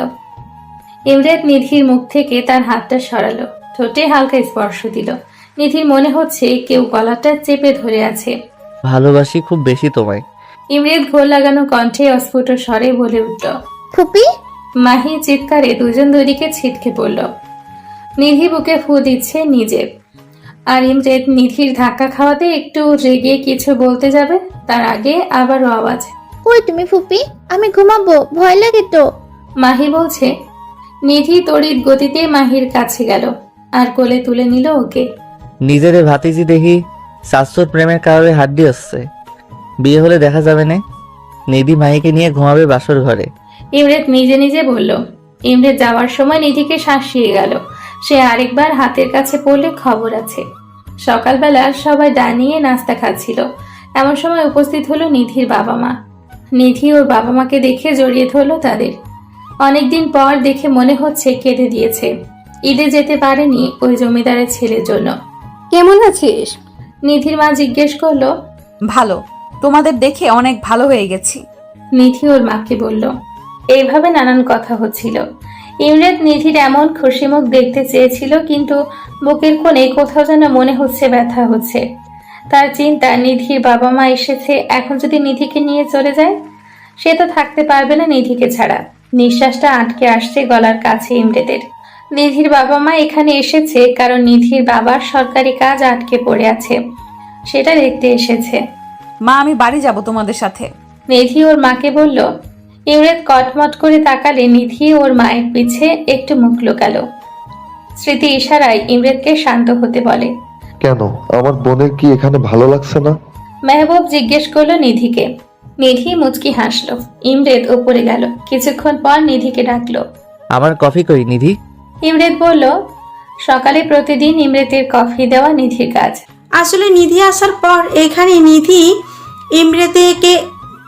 Speaker 3: ইমরেদ নিধির মুখ থেকে তার হাতটা সরালো, ঠোঁটে হালকা স্পর্শ দিল। নিধির মনে হচ্ছে কেউ গলাটা চেপে ধরে আছে।
Speaker 1: ভালোবাসি খুব বেশি তোমায়।
Speaker 3: ইমরেদ ঘোর লাগানো কণ্ঠে অস্ফুট স্বরে বলে উঠল।
Speaker 4: ফুপি,
Speaker 3: মাহি চিৎকারে দুজন দুদিকে ছিটকে পড়ল। নিধি বুকে ফু দিচ্ছে নিজে, আর ইমরেদ নিধির ধাক্কা খাওয়াতে একটু রেগে কিছু বলতে যাবে, তার আগে আবারও আওয়াজ।
Speaker 4: কই তুমি ফুপি? আমি ঘুমাবো, ভয় লাগে তো।
Speaker 3: মাহি বলছে। নিধি তড়িৎ গতিতে মাহির কাছে গেল আর কোলে তুলে নিল ওকে।
Speaker 1: নিজেরে ভাতিজি দেখি শাশুর প্রেমের কারণে হাড্ডি হচ্ছে, বিয়ে হলে দেখা যাবে না। নিধি মাহিকে নিয়ে ঘুমাবে বাসর ঘরে।
Speaker 3: ইমরেদ নিজে নিজে বলল। ইমরেদ যাওয়ার সময় নিধিকে শাসিয়ে গেল। সে আরেকবার হাতের কাছে পড়লে খবর আছে। সকালবেলা সবাই ডানিয়ে নাস্তা খাচ্ছিল, এমন সময় উপস্থিত হলো নিধির বাবা মা। নিধি ওর বাবা মাকে দেখে জড়িয়ে ধরলো তাদের। অনেকদিন পর দেখে মনে হচ্ছে কেঁদে দিয়েছে। ঈদে যেতে পারেনি ওই জমিদারের ছেলের জন্য।
Speaker 8: কেমন আছিস?
Speaker 3: নিধির মা জিজ্ঞেস করলো।
Speaker 2: ভালো, তোমাদের দেখে অনেক ভালো হয়ে গেছি।
Speaker 3: নিধি ওর মাকে বলল। এইভাবে নানান কথা হচ্ছিল। ইমরেদ নিধির এমন খুশি মুখ দেখতে চেয়েছিল, কিন্তু বুকের কোণে কোথাও যেন মনে হচ্ছে ব্যথা হচ্ছে। তার চিন্তা, নিধির বাবা মা এসেছে, এখন যদি নিধিকে নিয়ে চলে যায় সে তো থাকতে পারবে না নিধিকে ছাড়া। নিঃশ্বাসটা আটকে আসছে গলার কাছে ইমরেদের। নিধির বাবা মা এখানে এসেছে কারণ নিধির বাবার সরকারি কাজ আটকে পড়ে আছে, সেটা দেখতে এসেছে।
Speaker 2: মা আমি বাড়ি যাব তোমাদের সাথে।
Speaker 3: নিধি ওর মাকে বলল। ইমরেদ কটমট করে তাকালে নিধি ওর মায়ের পিছে একটু মুখ লুকালো। স্মৃতি ইশারায় ইমরেদকে শান্ত হতে বলে।
Speaker 7: কেন, আমার বোনের কি এখানে ভালো লাগছে না?
Speaker 3: মেহবুব জিজ্ঞেস করলো নিধিকে। নিধি মুচকি হাসলো। ইমরেদ উপরে গেল। কিছুক্ষণ পর নিধিকে ডাকলো।
Speaker 1: আমার কফি কই নিধি?
Speaker 3: ইমরেদ বলল। সকালে প্রতিদিন ইমরেদের কফি দেওয়া নিধির কাজ।
Speaker 5: আসলে নিধি আসার পর এখানে নিধি ইমরেতেকে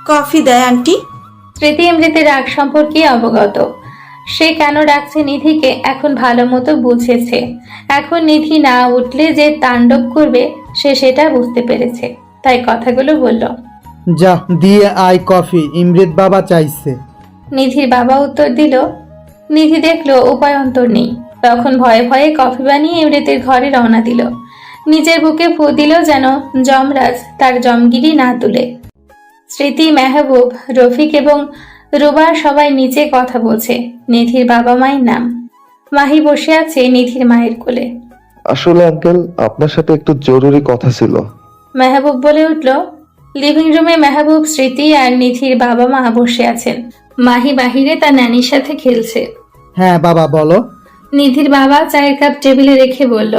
Speaker 5: কফি দেয় আন্টি।
Speaker 3: স্মৃতি এমনিতের রাগ সম্পর্কে অবগত। সে কেন ডাকছে নিধিকে এখন ভালো মতো বুঝেছে। এখন নিধি না উঠলে যে তাণ্ডব করবে সে সেটা বুঝতে পেরেছে, তাই কথাগুলো বলল।
Speaker 10: যা দিয়ে আয় কফি, ইমরেত বাবা চাইছে।
Speaker 3: নিধির বাবা উত্তর দিল। নিধি দেখলো উপায় অন্তর নেই, তখন ভয়ে ভয়ে কফি বানিয়ে ইমরেতের ঘরে রওনা দিল। নিজের বুকে ফু দিল যেন যমরাজ তার জমগিরি না তুলে। স্মৃতি, মেহবুব, রফিক এবং রুবা সবাই নিচে কথা বলছে। নিধির বাবা মায়ের নাম। মাহি বসে আছে নিধির মায়ের কোলে।
Speaker 7: আসলে আঙ্কেল, আপনার সাথে একটু জরুরি কথা ছিল।
Speaker 3: মেহবুব বলে উঠল। লিভিং রুমে মেহবুব, স্মৃতি আর নিধির বাবা মা বসে আছেন। মাহি বাহিরে তার নানির সাথে খেলছে।
Speaker 10: হ্যাঁ বাবা বলো।
Speaker 3: নিধির বাবা চায়ের কাপ টেবিলে রেখে বলল।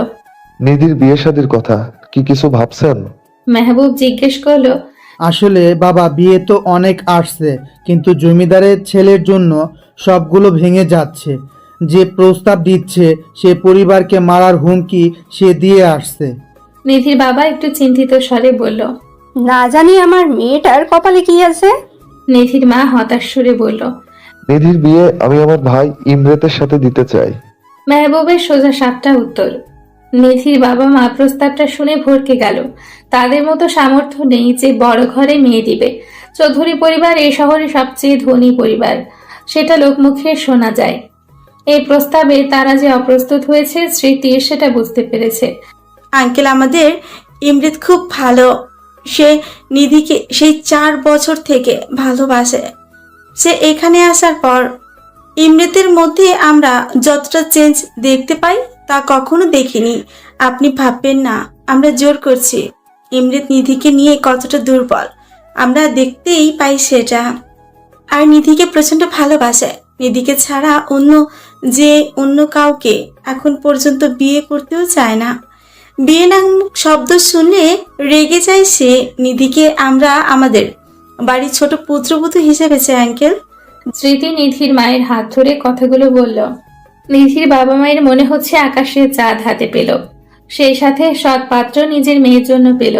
Speaker 7: নিধির বিয়ে শাদীর কথা কি কিছু ভাবছেন?
Speaker 3: মেহবুব জিজ্ঞেস করলো।
Speaker 10: আসলে বাবা, বিয়ে তো অনেক আসছে, কিন্তু জমিদারের ছেলের জন্য সবগুলো ভেঙে যাচ্ছে। যে প্রস্তাব দিচ্ছে সে পরিবারকে মারার হুমকি সে দিয়ে আসছে।
Speaker 3: নিধির বাবা একটু চিন্তিত স্বরে বলল।
Speaker 11: না জানি আমার মেয়েটার কপালে কি আছে।
Speaker 3: নিধির মা হতাশ সুরে বলল।
Speaker 7: নিধির বিয়ে আমি আমার ভাই ইমরেতের সাথে দিতে চাই।
Speaker 3: মেহবুবের সোজা সাপটা উত্তর। নিধির বাবা মা প্রস্তাবটা শুনে ভরকে গেল। তাদের মতো সামর্থ্য নেই যে বড় ঘরে মেয়ে দিবে। চৌধুরী পরিবার এই শহরে সবচেয়ে ধনী পরিবার, সেটা লোকমুখে শোনা যায়। এই প্রস্তাবে তারা যে অপ্রস্তুত হয়েছে স্মৃতি সেটা বুঝতে পেরেছে।
Speaker 5: আঙ্কেল, আমাদের ইমরেত খুব ভালো। সে নিধিকে সেই 4 বছর থেকে ভালোবাসে। সে এখানে আসার পর ইমরেতের মধ্যে আমরা যতটা চেঞ্জ দেখতে পাই তা কখনো দেখিনি। আপনি ভাববেন না আমরা জোর করছি। ইমরেত নিধিকে নিয়ে কতটা দুর্বল আমরা দেখতেই পাই সেটা। আর নিধিকে প্রচন্ড ভালোবাসে। নিধিকে ছাড়া অন্য কাউকে এখন পর্যন্ত বিয়ে করতেও চায় না। বিয়ে নামক শব্দ শুনলে রেগে যায় সে। নিধিকে আমরা আমাদের বাড়ির ছোট পুত্রবধূ হিসেবে চাই আঙ্কেল।
Speaker 3: স্মৃতি নিধির মায়ের হাত ধরে কথাগুলো বলল। নিধির বাবা মায়ের মনে হচ্ছে আকাশের চাঁদ হাতে পেল, সেই সাথে সৎ পাত্র নিজের মেয়ের জন্য পেল।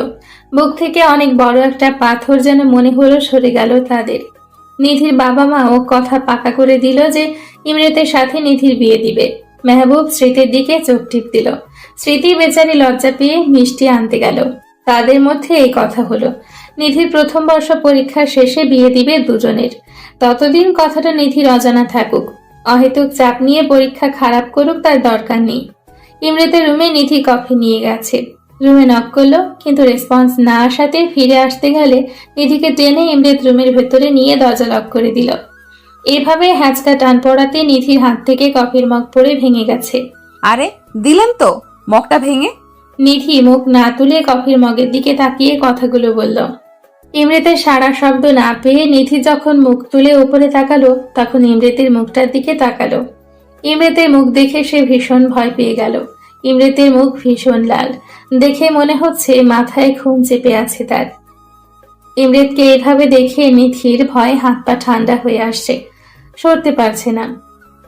Speaker 3: বুক থেকে অনেক বড় একটা পাথর যেন মনে হলো সরে গেল তাদের। নিধির বাবা মাও কথা পাকা করে দিল যে ইমরেতের সাথে নিধির বিয়ে দিবে। মেহবুব স্মৃতির দিকে চোখ টিপ দিল। স্মৃতি বেচারি লজ্জা পেয়ে মিষ্টি আনতে গেল। তাদের মধ্যে এই কথা হলো। নিধির প্রথম বর্ষ পরীক্ষার শেষে বিয়ে দিবে দুজনের। ততদিন কথাটা নিধির অজানা থাকুক। অহেতুক চাপ নিয়ে পরীক্ষা খারাপ করুক তার দরকার নেই। ইমরেতের রুমে নিধি কফি নিয়ে গেছে। রুমে নক করলো, কিন্তু রেসপন্স না আসাতে ফিরে আসতে গেলে নিধিকে টেনে ইমরেত রুমের ভেতরে নিয়ে দরজা লক করে দিল। এভাবে হ্যাঁচকা টান পড়াতে নিধির হাত থেকে কফির মগ পড়ে ভেঙে গেছে।
Speaker 2: আরে দিলেন তো মগটা ভেঙে।
Speaker 3: নিধি মুখ না তুলে কফির মগের দিকে তাকিয়ে কথাগুলো বলল। ইমরেতের সারা শব্দ না পেয়ে নিধি যখন মুখ তুলে উপরে তাকালো তখন ইমরেতের মুখটার দিকে তাকালো। ইমরেতের মুখ দেখে সে ভীষণ ভয় পেয়ে গেল। ইমরেতের মুখ ভীষণ লাল, দেখে মনে হচ্ছে মাথায় খুন চেপে আছে তার। ইমরেতকে এভাবে দেখে নিধির ভয় হাত পা ঠান্ডা হয়ে আসছে, সরতে পারছে না।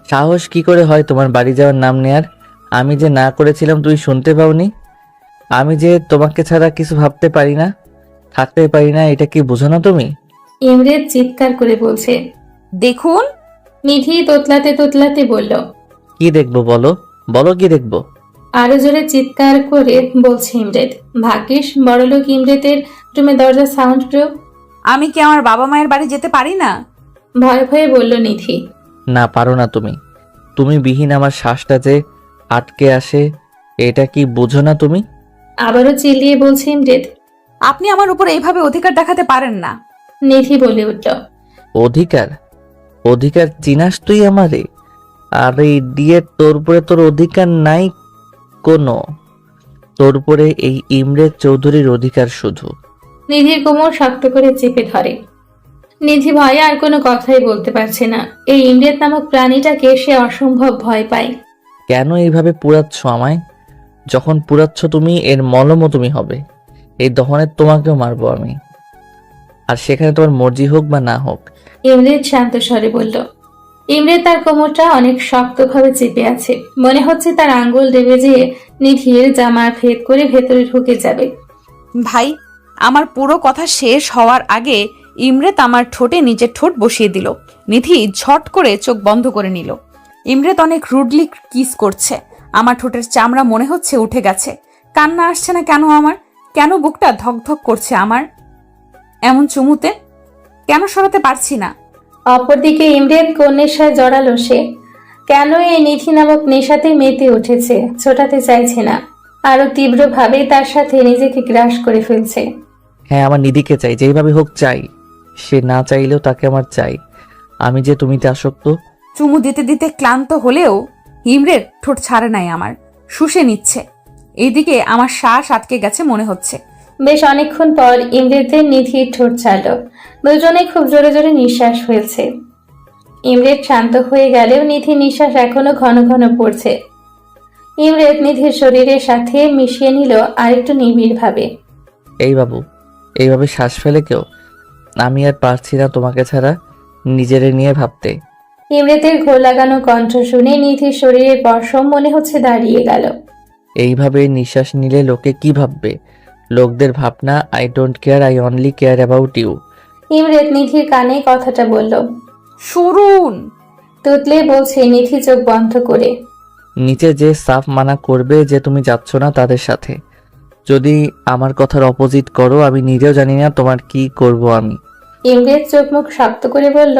Speaker 1: সাহস কি করে হয় তোমার বাড়ি যাওয়ার নাম নেয়ার? আমি যে না করেছিলাম তুই শুনতে পাওনি? আমি যে তোমাকে ছাড়া কিছু ভাবতে পারি না, থাকতে পারি না, এটা কি বোঝো না তুমি?
Speaker 3: ইমরেত চিৎকার করে বলছে।
Speaker 2: দেখুন।
Speaker 3: নিধি তোতলাতে তোতলাতে বলল।
Speaker 1: কি দেখবো বলো, বলো কি দেখবো?
Speaker 3: আরো জোরে চিৎকার করে বলছে ইমরেত। ভাগ্যিস বড়লোক ইমরেতের রুমে দরজা সাউন্ড প্রুফ।
Speaker 2: আমি কি আমার বাবা মায়ের বাড়ি যেতে পারি না?
Speaker 3: ভয়ে ভয়ে বলল নিধি।
Speaker 1: না পারো না তুমি। তুমি বিহীন আমার শ্বাসটা যে আটকে আসে, এটা কি বোঝো না তুমি?
Speaker 3: আবারও চিল্লিয়ে বলছে ইমরেত।
Speaker 2: আপনি আমার উপর এইভাবে অধিকার দেখাতে পারেন না।
Speaker 3: নিধি বলে উঠল।
Speaker 1: অধিকার? অধিকার চিনাস তুই আমারে? আরে ইডিয়েট, তোর উপরে তোর অধিকার নাই কোনো। তোর উপরে এই ইমরেত চৌধুরীর অধিকার শুধু।
Speaker 3: নিধির কোমর শক্ত করে চেপে ধরে। নিধি ভয়ে আর কোনো কথাই বলতে পারছে না। এই ইমরেত নামক প্রাণীটাকে সে অসম্ভব ভয় পায়।
Speaker 1: কেন এইভাবে পুরাচ্ছ আমায়? যখন পুরাচ্ছ তুমি, এর মলমও তুমি হবে। এই দহনে তোমাকেও মারবো আমি, আর সেখানে তোমার মর্জি হোক বা না হোক।
Speaker 3: ইমরেত শান্ত স্বরে বলল। ইমরেত তার কোমরটা অনেক শক্তভাবে চেপে আছে। মনে হচ্ছে তার আঙ্গুল দেবে যেয়ে নিধির জামার ভেদ করে ভেতরে ঢুকে যাবে।
Speaker 2: ভাই, আমার পুরো কথা শেষ হওয়ার আগে ইমরেত আমার ঠোঁটে নিজের ঠোঁট বসিয়ে দিল। নিধি ঝট করে চোখ বন্ধ করে নিল। ইমরেত অনেক রুডলি কিস করছে। আমার ঠোঁটের চামড়া মনে হচ্ছে উঠে গেছে। কান্না আসছে না কেন আমার? কেন বুকটা ধকধক করছে আমার এমন চুমুতে? কেন সরাতে পারছি না?
Speaker 3: অপরদিকে ইমরেত কোন নেশায় জড়ালো সে। কেন এই নিধি নামক নেশাতে মেতে উঠেছে, ছোটাতে চাইছে না, আরো তীব্রভাবে তার সাথে নিজেকে গ্রাস করে ফেলছে।
Speaker 12: হ্যাঁ, আমার নিধিকে চাই, যেইভাবে হোক চাই। সে না চাইলেও তাকে আমার চাই। আমি যে তুমিতে আসক্ত।
Speaker 2: চুমু দিতে দিতে ক্লান্ত হলেও ইমরেত ঠোঁট ছাড়ে নাই আমার, শুষে নিচ্ছে। এইদিকে আমার শ্বাস আটকে গেছে মনে হচ্ছে।
Speaker 3: বেশ অনেকক্ষণ পর ইমরেতের নিধির ঠোঁট ছাড়ল। দুজনে খুব জোরে জোরে নিঃশ্বাস ফেলছে। ইমরেত শান্ত হয়ে গেলেও নিধির নিঃশ্বাস এখনো ঘন ঘন পড়ছে। ইমরেত নিধির শরীরের সাথে মিশিয়ে নিল আরেকটু নিবিড় ভাবে।
Speaker 12: এই বাবু, এইভাবে শ্বাস ফেলে কেউ? আমি আর পারছি না তোমাকে ছাড়া নিজেরে নিয়ে ভাবতে।
Speaker 3: ইমরেতের ঘোর লাগানো কণ্ঠ শুনে নিধির শরীরের পশম মনে হচ্ছে দাঁড়িয়ে গেল।
Speaker 12: এইভাবে নিঃশ্বাস নিলে লোকে কি ভাববে? লোকদের ভাবনা I don't care, I only care about you.
Speaker 3: Imret নিধির কানে কথাটা বলল।
Speaker 2: শুরুন,
Speaker 3: তুতলে বলছে নিধি চোখ বন্ধ করে।
Speaker 12: নিচে যে সাফ মানা করবে যে তুমি যাচ্ছ না তাদের সাথে। যদি আমার কথার অপোজিট করো, আমি নিজেও জানি না তোমার কি করব আমি।
Speaker 3: ইমরেত চোখ মুখ শক্ত করে বলল।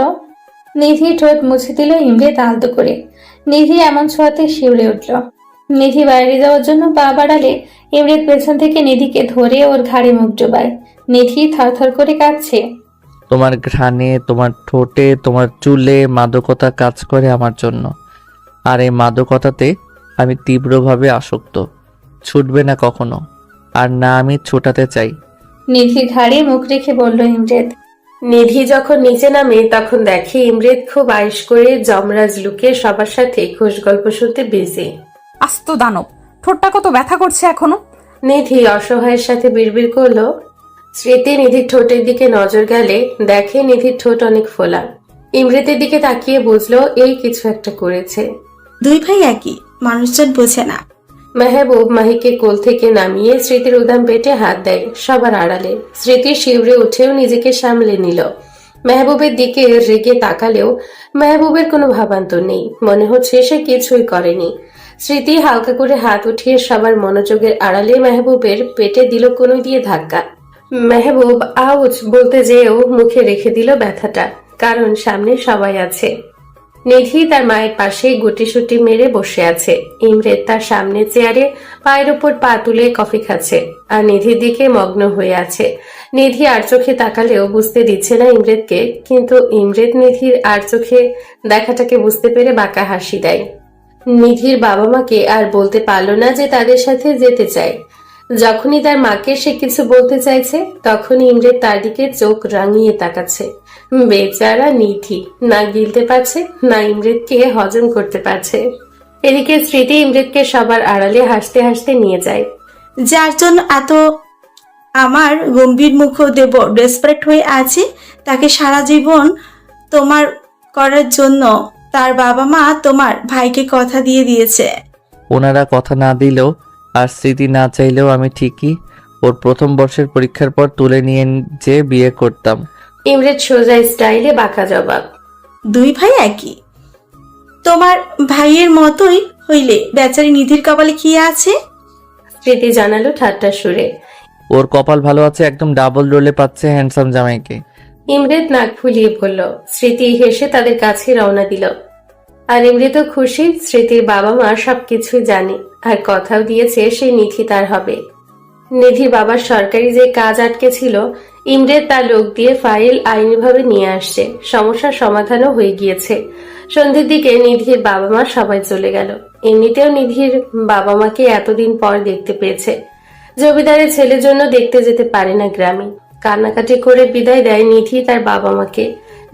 Speaker 3: নিধি ঠোঁট মুছে দিল ইমরেত আলতো করে। নিধি এমন ছোঁয়াতে শিউরে উঠল। নিধি বাইরে যাওয়ার জন্য পা বাড়ালে ইমরেত পেছন থেকে নিধিকে ধরে ওর ঘাড়ে মুখ ডোবায়। নিধি থরথর করে কাঁদছে।
Speaker 12: তোমার ঘ্রাণে, তোমার ঠোঁটে, তোমার চুলে মাদকতা কাজ করে আমার জন্য। আর এই মাদকতাতে আমি তীব্রভাবে আসক্ত। ছুটবে না কখনো, আর না আমি ছোটাতে চাই।
Speaker 3: নিধির ঘাড়ে মুখ রেখে বলল ইমরেত।
Speaker 13: নিধি যখন নিচে নামে তখন দেখে ইমরেত খুব আয়েশ করে যমরাজ লুকে সবার সাথে খোশ গল্প শুনতে বিজি।
Speaker 2: আস্ত দানব, ঠোঁটটা কত ব্যথা করছে এখনো।
Speaker 13: নিধি অসহায়ের সাথে বিড়বিড় করলো। স্মৃতি নিধির ঠোঁটের দিকে নজর গেলে দেখে নিধির ঠোঁট অনেক ফোলা। ইমরেতের দিকে তাকিয়ে বুঝলো এই কিছু একটা করেছে।
Speaker 5: দুই ভাই একই, মানুষজন বোঝে না।
Speaker 13: মেহবুব মাহিকে কোল থেকে নামিয়ে স্মৃতির উদাম পেটে হাত দেয় সবার আড়ালে। স্মৃতি শিউরে উঠেও নিজেকে সামলে নিল। মেহবুবের দিকে রেগে তাকালেও মেহবুবের কোনো ভাবান্তর নেই, মনে হচ্ছে সে কিছুই করেনি। স্মৃতি হালকা করে হাত উঠিয়ে সবার মনোযোগের আড়ালে মেহবুবের পেটে দিল কোনো দিয়ে ধাক্কা। মেহবুব আউচ বলতে যেও মুখে রেখে দিল ব্যথাটা, কারণ সামনে সবাই আছে। নিধি তার মায়ের পাশে গুটিসুটি মেরে বসে আছে। ইমরেত তার সামনে চেয়ারে পায়ের উপর পা তুলে কফি খাচ্ছে আর নিধির দিকে মগ্ন হয়ে আছে। নিধি আর চোখে তাকালেও বুঝতে দিচ্ছে না ইমরেতকে, কিন্তু ইমরেত নিধির আর চোখে দেখাটাকে বুঝতে পেরে বাঁকা হাসি দেয়। নিধির বাবা মাকে আর বলতে পারল না যে তাদের সাথে যেতে চায়। যখনই তার মাকে সে কিছু বলতে চাইছে তখনই ইমরেত তার দিকে চোখ রাঙিয়ে তাকাচ্ছে। বেচারা নিধি না গিলতে পারছে না ইমরেতকে হজম করতে পারছে। এদিকে স্মৃতি ইমরেতকে সবার আড়ালে হাসতে হাসতে নিয়ে যায়।
Speaker 5: যার জন্য এত আমার গম্ভীর মুখ দেব ডেসপারেট হয়ে আছে, তাকে সারা জীবন তোমার করার জন্য তার বাবা মা তোমার ভাইকে কথা দিয়ে দিয়েছে।
Speaker 12: ওনারা কথা না দিলেও আর স্মৃতি না চাইলেও আমি ঠিকই ওর প্রথম বর্ষের পরীক্ষার পর তুলে নিয়ে যে বিয়ে করতাম।
Speaker 13: ইমরেত সোজা স্টাইলে বাঁকা জবাব।
Speaker 5: দুই ভাই একই, তোমার ভাইয়ের মতোই হইলে বেচারি নিধির কপালে কি আছে?
Speaker 13: স্মৃতি জানালো ঠাট্টার সুরে।
Speaker 12: ওর কপাল ভালো আছে, একদম ডাবল রোলে পাচ্ছে হ্যান্ডসাম জামাইকে।
Speaker 13: ইমরেত নাক ফুলিয়ে বলল। স্মৃতি হেসে তাদের কাছে রওনা দিল। আর ইমরেতও খুশি, স্মৃতির বাবা মা সবকিছুই জানে আর কথাও দিয়েছে সে নিধি তার হবে। নিধির বাবার সরকারি যে কাজ আটকে ছিল, ইমরেত তার লোক দিয়ে ফাইল আইনিভাবে নিয়ে আসছে। সমস্যার সমাধানও হয়ে গিয়েছে। সন্ধ্যের দিকে নিধির বাবা মা সবাই চলে গেল। এমনিতেও নিধির বাবা মাকে এতদিন পর দেখতে পেয়েছে। জমিদারের ছেলের জন্য দেখতে যেতে পারে না গ্রামে। কান্নাকাটি করে বিদায় দেয় নিধি তার বাবা মাকে।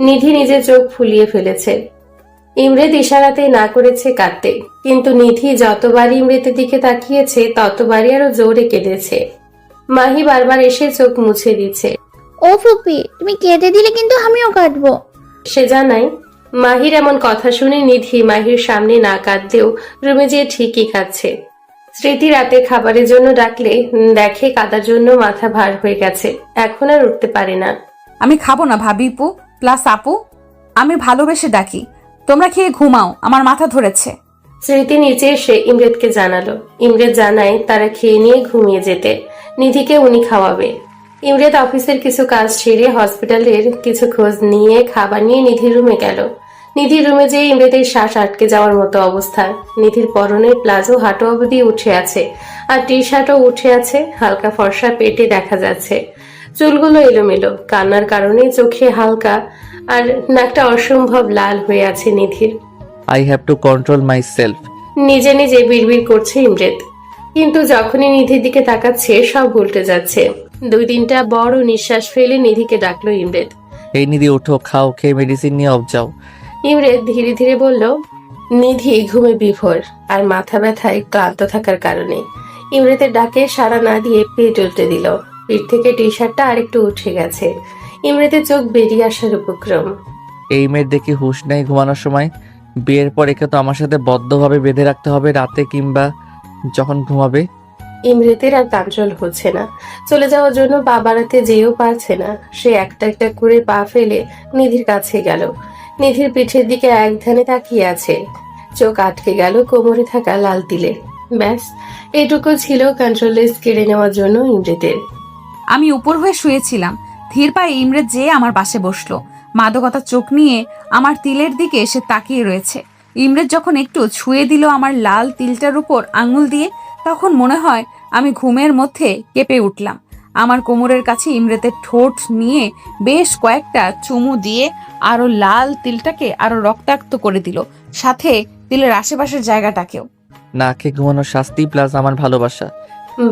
Speaker 13: নিধি নিজের চোখ ফুলিয়ে ফেলেছে। ইমরেত ইশারাতে না করেছে কাঁদতে, কিন্তু নিধি যতবারই ইমরেতের দিকে তাকিয়েছে ততবারই আরো জোরে কেঁদেছে। মাহি বারবার এসে চোখ মুছে দিচ্ছে।
Speaker 4: ও ফুপি, তুমি কেঁদে দিলে কিন্তু আমিও কাঁদবো।
Speaker 13: সে জানায় মাহির এমন কথা শুনে নিধি মাহির সামনে না কাঁদলেও রুমে যেয়ে ঠিকই কাঁদছে। স্মৃতি রাতে খাবারের জন্য ডাকলে দেখে কাদার জন্য মাথা ভার হয়ে গেছে, এখন আর উঠতে পারে না।
Speaker 2: আমি খাবো না ভাবিপু প্লাস আপু, আমি ভালোবেসে ডাকি, তোমরা খেয়ে ঘুমাও, আমার মাথা ধরেছে।
Speaker 13: স্মৃতি নিচে এসে ইমরেতকে জানালো। ইমরেত জানায় তারা খেয়ে নিয়ে ঘুমিয়ে যেতে, নিধিকে উনি খাওয়াবে। ইমরেত অফিসের কিছু কাজ ছেড়ে হসপিটালের কিছু খোঁজ নিয়ে খাবার নিয়ে নিধির রুমে গেল। নিধির রুমে যেয়ে ইমরেতের শ্বাস আটকে যাওয়ার মতো অবস্থা। নিধির পরনের প্লাজো হাঁটু অবধি উঠে আছে, আর টি শার্টও উঠে আছে, হালকা ফর্সা পেটে দেখা যাচ্ছে। চুলগুলো এলোমেলো, কান্নার কারণে চোখে হালকা আর নাকটা অসম্ভব লাল হয়ে আছে নিধির।
Speaker 12: I have to control myself.
Speaker 13: নিজে নিজে বিড়বিড় করছে ইমরেত, কিন্তু যখনই নিধির দিকে তাকাচ্ছে সব উল্টে যাচ্ছে। 2-3টা বড় নিঃশ্বাস ফেলে নিধিকে ডাকলো ইমরেত।
Speaker 12: এই নিধি উঠো, খাও, খেয়ে মেডিসিন নিয়ে অফ যাও।
Speaker 13: ইমরেত ধীরে ধীরে বলল। নিধি ঘুমে বিভোর আর মাথা ব্যথায় ক্লান্ত থাকার কারণে ইমরেতের ডাকে সাড়া না দিয়ে পেট উল্টে দিল। পিঠ থেকে টি শার্টটা আরেকটু উঠে গেছে, ইমরেতের চোখ বেরিয়ে আসার উপক্রম।
Speaker 12: এই মেয়ের দেখি হুঁশ নেই ঘুমানোর সময়। বিয়ের পর একে তো আমার সাথে বদ্ধভাবে বেঁধে রাখতে হবে, রাতে কিংবা যখন ঘুমাবে।
Speaker 13: ইমরেতের আর কাঞ্চল হচ্ছে না, চলে যাওয়ার জন্য পা বাড়াতে যেও পারছে না। সে একটা একটা করে পা ফেলে নিধির কাছে গেল। নিধির পিঠের দিকে এক ধ্যানে তাকিয়ে আছে, চোখ আটকে গেল কোমরে থাকা লাল তিলে। ব্যাস, এটুকু ছিল কন্ট্রোললেস কেড়ে নেওয়ার জন্য ইমরেতের।
Speaker 2: আমি উপর হয়ে শুয়েছিলাম, ধীর পায়ে ইমরেত যেয়ে আমার পাশে বসলো। মাদকতা চোখ নিয়ে আমার তিলের দিকে এসে তাকিয়ে রয়েছে। ইমরেত যখন একটু ছুঁয়ে দিল আমার লাল তিলটার উপর আঙুল দিয়ে, তখন মনে হয় আমি ঘুমের মধ্যে কেঁপে উঠলাম। আমার কোমরের কাছে ইমরেতের ঠোঁট নিয়ে বেশ কয়েকটা চুমু দিয়ে আরো লাল তিলটাকে আরো রক্তাক্ত করে দিল, সাথে তিলের আশেপাশের জায়গাটাকেও।
Speaker 12: না খেয়ে ঘুমানোর শাস্তি প্লাস আমার ভালোবাসা।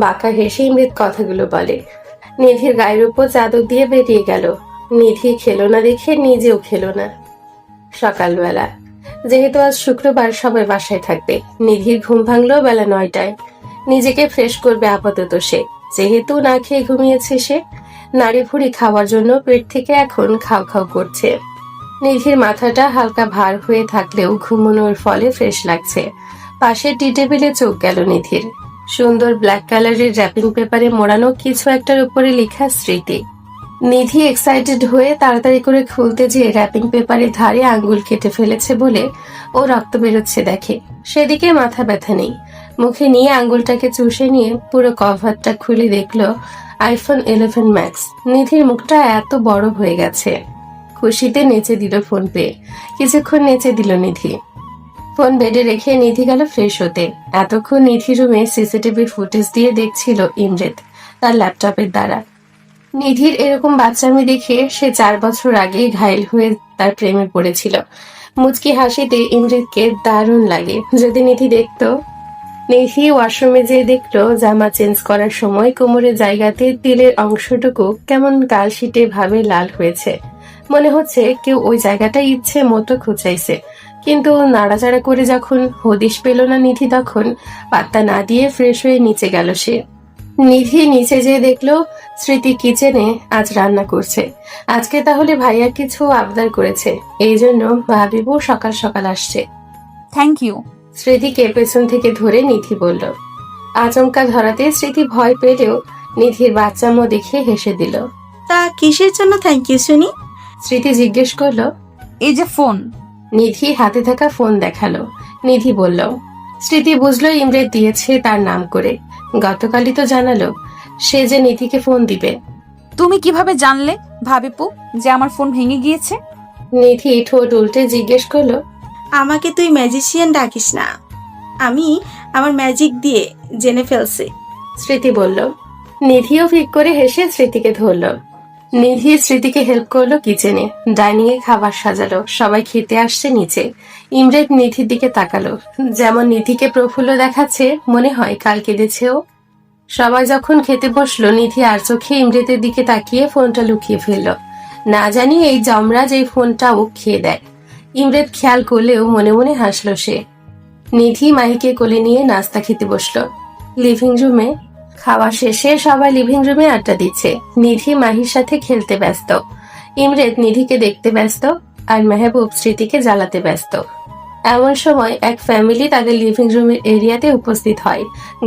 Speaker 13: বাঁকা হেসে ইমরেত কথাগুলো বলে। নিধির গায়ের উপর চাদর দিয়ে বেরিয়ে গেল। নিধি খেলো না দেখে নিজেও খেলো না। সকালবেলা, যেহেতু আজ শুক্রবার সবাই বাসায় থাকবে, নিধির ঘুম ভাঙলো বেলা 9টায়। নিজেকে ফ্রেশ করবে আপাতত সে, যেহেতু না খেয়ে ঘুমিয়েছে সে। নাড়ি ভুড়ি খাওয়ার জন্য পেট থেকে এখন খাও খাও করছে। নিধির মাথাটা হালকা ভার হয়ে থাকলেও ঘুমানোর ফলে ফ্রেশ লাগছে। পাশের টি টেবিলে চোখ গেল নিধির। সুন্দর ব্ল্যাক কালারের র্যাপিং পেপারে মোড়ানো কিছু একটার উপরে লেখা স্মৃতি। নিধি এক্সাইটেড হয়ে তাড়াতাড়ি করে খুলতে যেয়ে র্যাপিং পেপারের ধারে আঙ্গুল কেটে ফেলেছে বলে ও রক্ত বেরোচ্ছে দেখে। সেদিকে মাথা ব্যথা নেই, মুখে নিয়ে আঙ্গুলটাকে চুষে নিয়ে পুরো কভারটা খুলে দেখলো আইফোন 11 ম্যাক্স। নিধির মুখটা এত বড় হয়ে গেছে। খুশিতে নেচে দিল ফোন পেয়ে। কিছুক্ষণ নেচে দিল নিধি। ফোন বেডে রেখে নিধি গেল ফ্রেশ হতে। এতক্ষণ নিধি রুমে সিসিটিভি ফুটেজ দিয়ে দেখছিল ইমরেত তার ল্যাপটপের দ্বারা। নিধির এরকম বাচ্চামি দেখে সে 4 বছর আগেই ঘায়েল হয়ে তার প্রেমে পড়েছিল। মুচকি হাসিতে ইমরেতকে দারুণ লাগে। যদি নিধি দেখতো। নিধি ওয়াশরুমে যেয়ে দেখলো জামা চেঞ্জ করার সময় কোমরের জায়গাতে তিলের অংশটুকু কেমন কালশিটে ভাবে লাল হয়েছে। মনে হচ্ছে কেউ ওই জায়গাটা ইচ্ছে মতো খুঁচাইছে। কিন্তু নাড়াচাড়া করে যখন হদিশ পেল না নিধি, তখন পাত্তা না দিয়ে ফ্রেশ হয়ে নিচে গেল সে। নিধি নিচে যেয়ে দেখলো স্মৃতি কিচেনে আজ রান্না করছে। আজকে তাহলে ভাইয়া কিছু আবদার করেছে, এই জন্য ভাবিবু সকাল সকাল আসছে।
Speaker 2: Thank you.
Speaker 13: স্মৃতিকে পেছন থেকে ধরে নিধি বলল। আচমকা ধরাতে স্মৃতি ভয় পেলেও নিধির বাচ্চামো দেখে হেসে দিল।
Speaker 5: তা কিসের জন্য থ্যাংক ইউ শুনি?
Speaker 13: স্মৃতি জিজ্ঞেস করলো।
Speaker 2: এই যে ফোন।
Speaker 13: নিধি হাতে থাকা ফোন দেখালো। নিধি বলল। স্মৃতি বুঝলো ইমরেত দিয়েছে তার নাম করে। গতকালই তো জানালো সে যে নিধিকে ফোন দিবে।
Speaker 2: তুমি কিভাবে জানলে ভাবিপু যে আমার ফোন ভেঙে গিয়েছে?
Speaker 13: নিধি ঠোঁট উল্টে জিজ্ঞেস করলো।
Speaker 5: আমাকে তুই ম্যাজিশিয়ান ডাকিস না, আমি আমার ম্যাজিক দিয়ে জেনে ফেলছি।
Speaker 13: স্মৃতি বলল। নিধিও ফিক করে হেসে স্মৃতিকে ধরল। নিধি স্মৃতিকে হেল্প করলো কিচেনে। ডাইনিং এ খাবার সাজালো। সবাই খেতে আসছে নিচে। ইমরেত নিধির দিকে তাকালো। যেমন নিধিকে প্রফুল্ল দেখাচ্ছে, মনে হয় কাল কেঁদেছেও। সবাই যখন খেতে বসলো, নিধি আর চোখে ইমরেতের দিকে তাকিয়ে ফোনটা লুকিয়ে ফেলল। না জানি এই জমরাজ এই ফোনটা ও খেয়ে দেয়। ইমরেত খেয়াল করলেও মনে মনে হাসলো সে। নিধি মাহিকে কোলে নিয়ে নাস্তা খেতে বসলো লিভিং রুমে। খাওয়া শেষে সবাই লিভিং রুমে আড্ডা দিচ্ছে। নিধি মাহির সাথে খেলতে ব্যস্ত। ইমরেত নিধিকে দেখতে ব্যস্ত। আর মেহবুব স্মৃতিকে জ্বালাতে ব্যস্ত। এমন সময় এক ফ্যামিলি তাদের লিভিং রুমের এরিয়াতে উপস্থিত হয়।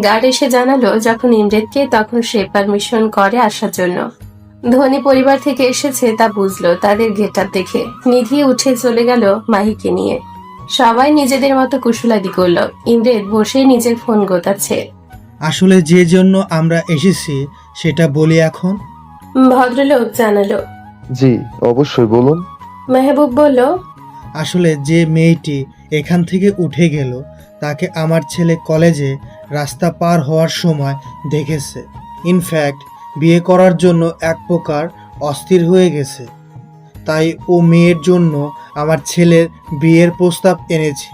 Speaker 13: গার্ড এসে জানালো যখন ইমরেদকে, তখন সে পারমিশন করে আসার জন্য। ধনী পরিবার থেকে এসেছে তা বুঝলো তাদের গেটআপ দেখে। নিধি উঠে চলে গেল মাহিকে নিয়ে। সবাই নিজেদের মতো কুশলাদি করলো। ইমরেদ বসে নিজের ফোন গোতাচ্ছে।
Speaker 10: আসলে যে জন্য আমরা এসেছি সেটা বলি এখন।
Speaker 13: ভদ্রলোক জানালো।
Speaker 7: জি অবশ্যই বলুন।
Speaker 13: মেহবুব বলল,
Speaker 10: আসলে যে মেয়েটি এখান থেকে উঠে গেল তাকে আমার ছেলে কলেজে রাস্তা পার হওয়ার সময় দেখেছে। ইনফ্যাক্ট বিয়ে করার জন্য এক প্রকার অস্থির হয়ে গেছে। তাই ও মেয়ের জন্য আমার ছেলের বিয়ের প্রস্তাব এনেছি।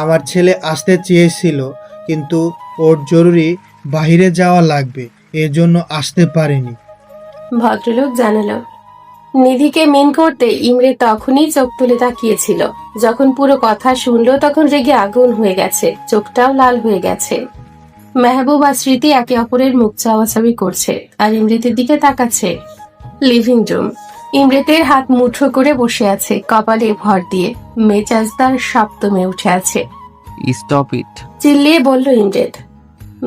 Speaker 10: আমার ছেলে আসতে চেয়েছিল কিন্তু ওর জরুরি বাইরে যাওয়া লাগবে, এর জন্য আসতে পারেনি।
Speaker 13: ভদ্রলোক জানালো। নিধিকে মিন করতে ইমরেদ তখনই চোখ তুলে তাকিয়েছিল। যখন পুরো কথা শুনলো তখন রেগে আগুন হয়ে গেছে, চোখটাও লাল হয়ে গেছে। মেহবুব আর স্মৃতি একে অপরের মুখ চাওয়াচাওয়ি করছে আর ইমরেতের দিকে তাকাচ্ছে। Living room. ইমরেতের হাত মুঠো করে বসে আছে, কপালে ভর দিয়ে। মেজাজ তার সপ্তমে উঠে আছে।
Speaker 12: Stop it.
Speaker 13: চিল্লিয়ে বলল ইমরেত।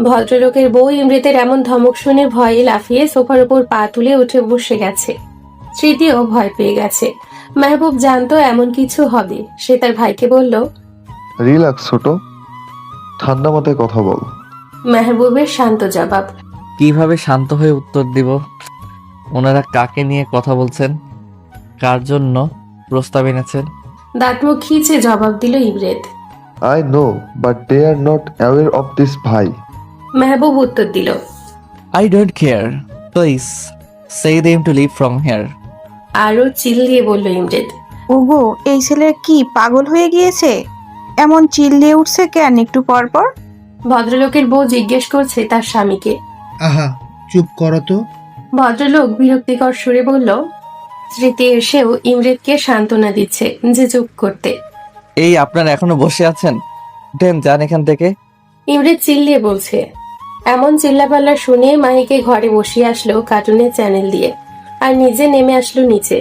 Speaker 13: ভদ্রলোকের বউ ইমরেতের এমন ধমক শুনে ভয়ে লাফিয়ে সোফার উপর পা তুলে উঠে বসে গেছে। স্মৃতিও ভয় পেয়ে গেছে। মেহবুব জানতো এমন কিছু হবে। সে তার ভাইকে বলল,
Speaker 7: রিল্যাক্স ছোট, ঠান্ডা মাথায় কথা বল।
Speaker 13: মেহবুবের শান্ত জবাব।
Speaker 12: কিভাবে শান্ত হয়ে উত্তর দিব? ওনারা কাকে নিয়ে কথা বলছেন? কার জন্য প্রস্তাব এনেছেন?
Speaker 13: দাঁত মুখ খিচে জবাব দিল Imret.
Speaker 7: I know but they are not aware of this ভাই।
Speaker 13: মেহবুব উত্তর দিল,
Speaker 12: I don't care, please say them to leave from here.
Speaker 13: আরো চিল্লিয়ে বলল ইমরেত।
Speaker 14: ওগো, এই ছেলে কি পাগল হয়ে গিয়েছে? এমন চিল্লিয়ে উঠছে কেন একটু পর পর?
Speaker 13: ভদ্রলোকের বউ জিজ্ঞেস করছে তার স্বামীকে।
Speaker 10: আহা চুপ করো তো।
Speaker 13: ভদ্রলোক বিরক্তিকর সুরে বলল। স্মৃতি এসেও ইমরেতকে সান্ত্বনা দিচ্ছে যে চুপ করতে।
Speaker 12: এই আপনারা এখনো বসে আছেন? দেন যান এখান থেকে।
Speaker 13: ইমরেত চিল্লিয়ে বলছে। এমন চিল্লাপাল্লা শুনে মাহিকে ঘরে বসিয়ে আসলো কার্টুনের চ্যানেল দিয়ে, আর নিজে নেমে আসলো নিচে।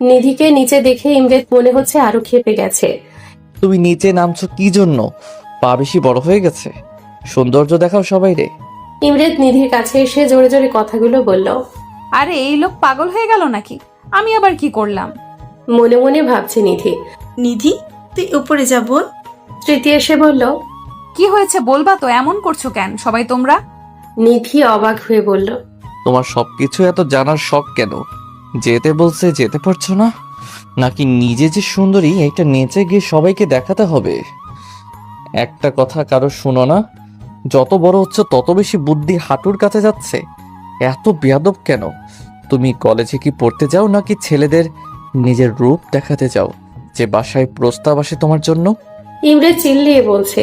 Speaker 13: নিধিকে নিচে দেখে ইমরেত মনে হচ্ছে আরো ক্ষেপে গেছে।
Speaker 12: তুমি নিচে নামছো কি জন্য? পা বেশি বড় হয়ে গেছে? সৌন্দর্য দেখাও সবাই রে।
Speaker 13: ইমরেত নিধির কাছে এসে জোরে জোরে কথাগুলো বলল।
Speaker 2: আরে এই লোক পাগল হয়ে গেল নাকি? আমি আবার কি করলাম?
Speaker 13: মনে মনে ভাবছে নিধি।
Speaker 5: নিধি তুই উপরে যা বোন।
Speaker 13: স্মৃতি এসে বলল,
Speaker 2: কি হয়েছে বলবা তো? এমন করছো কেন সবাই তোমরা?
Speaker 13: নিধি অবাক হয়ে বলল,
Speaker 12: তোমার সবকিছু এত জানার শখ কেন? যেতে বলছে যেতে পারছো না? নাকি নিজে যে সুন্দরী এটা নেচে গিয়ে সবাইকে দেখাতে হবে? একটা কথা কারো শুনো না, যত বড় হচ্ছে তত বেশি বুদ্ধি হাঁটুর কাছে যাচ্ছে। এত বেয়াদব কেন? তুমি কলেজে কি পড়তে যাও নাকি ছেলেদের নিজের রূপ দেখাতে যাও যে বাসায় প্রস্তাব আসে তোমার জন্য?
Speaker 13: ইমরেত চিল্লিয়ে বলছে।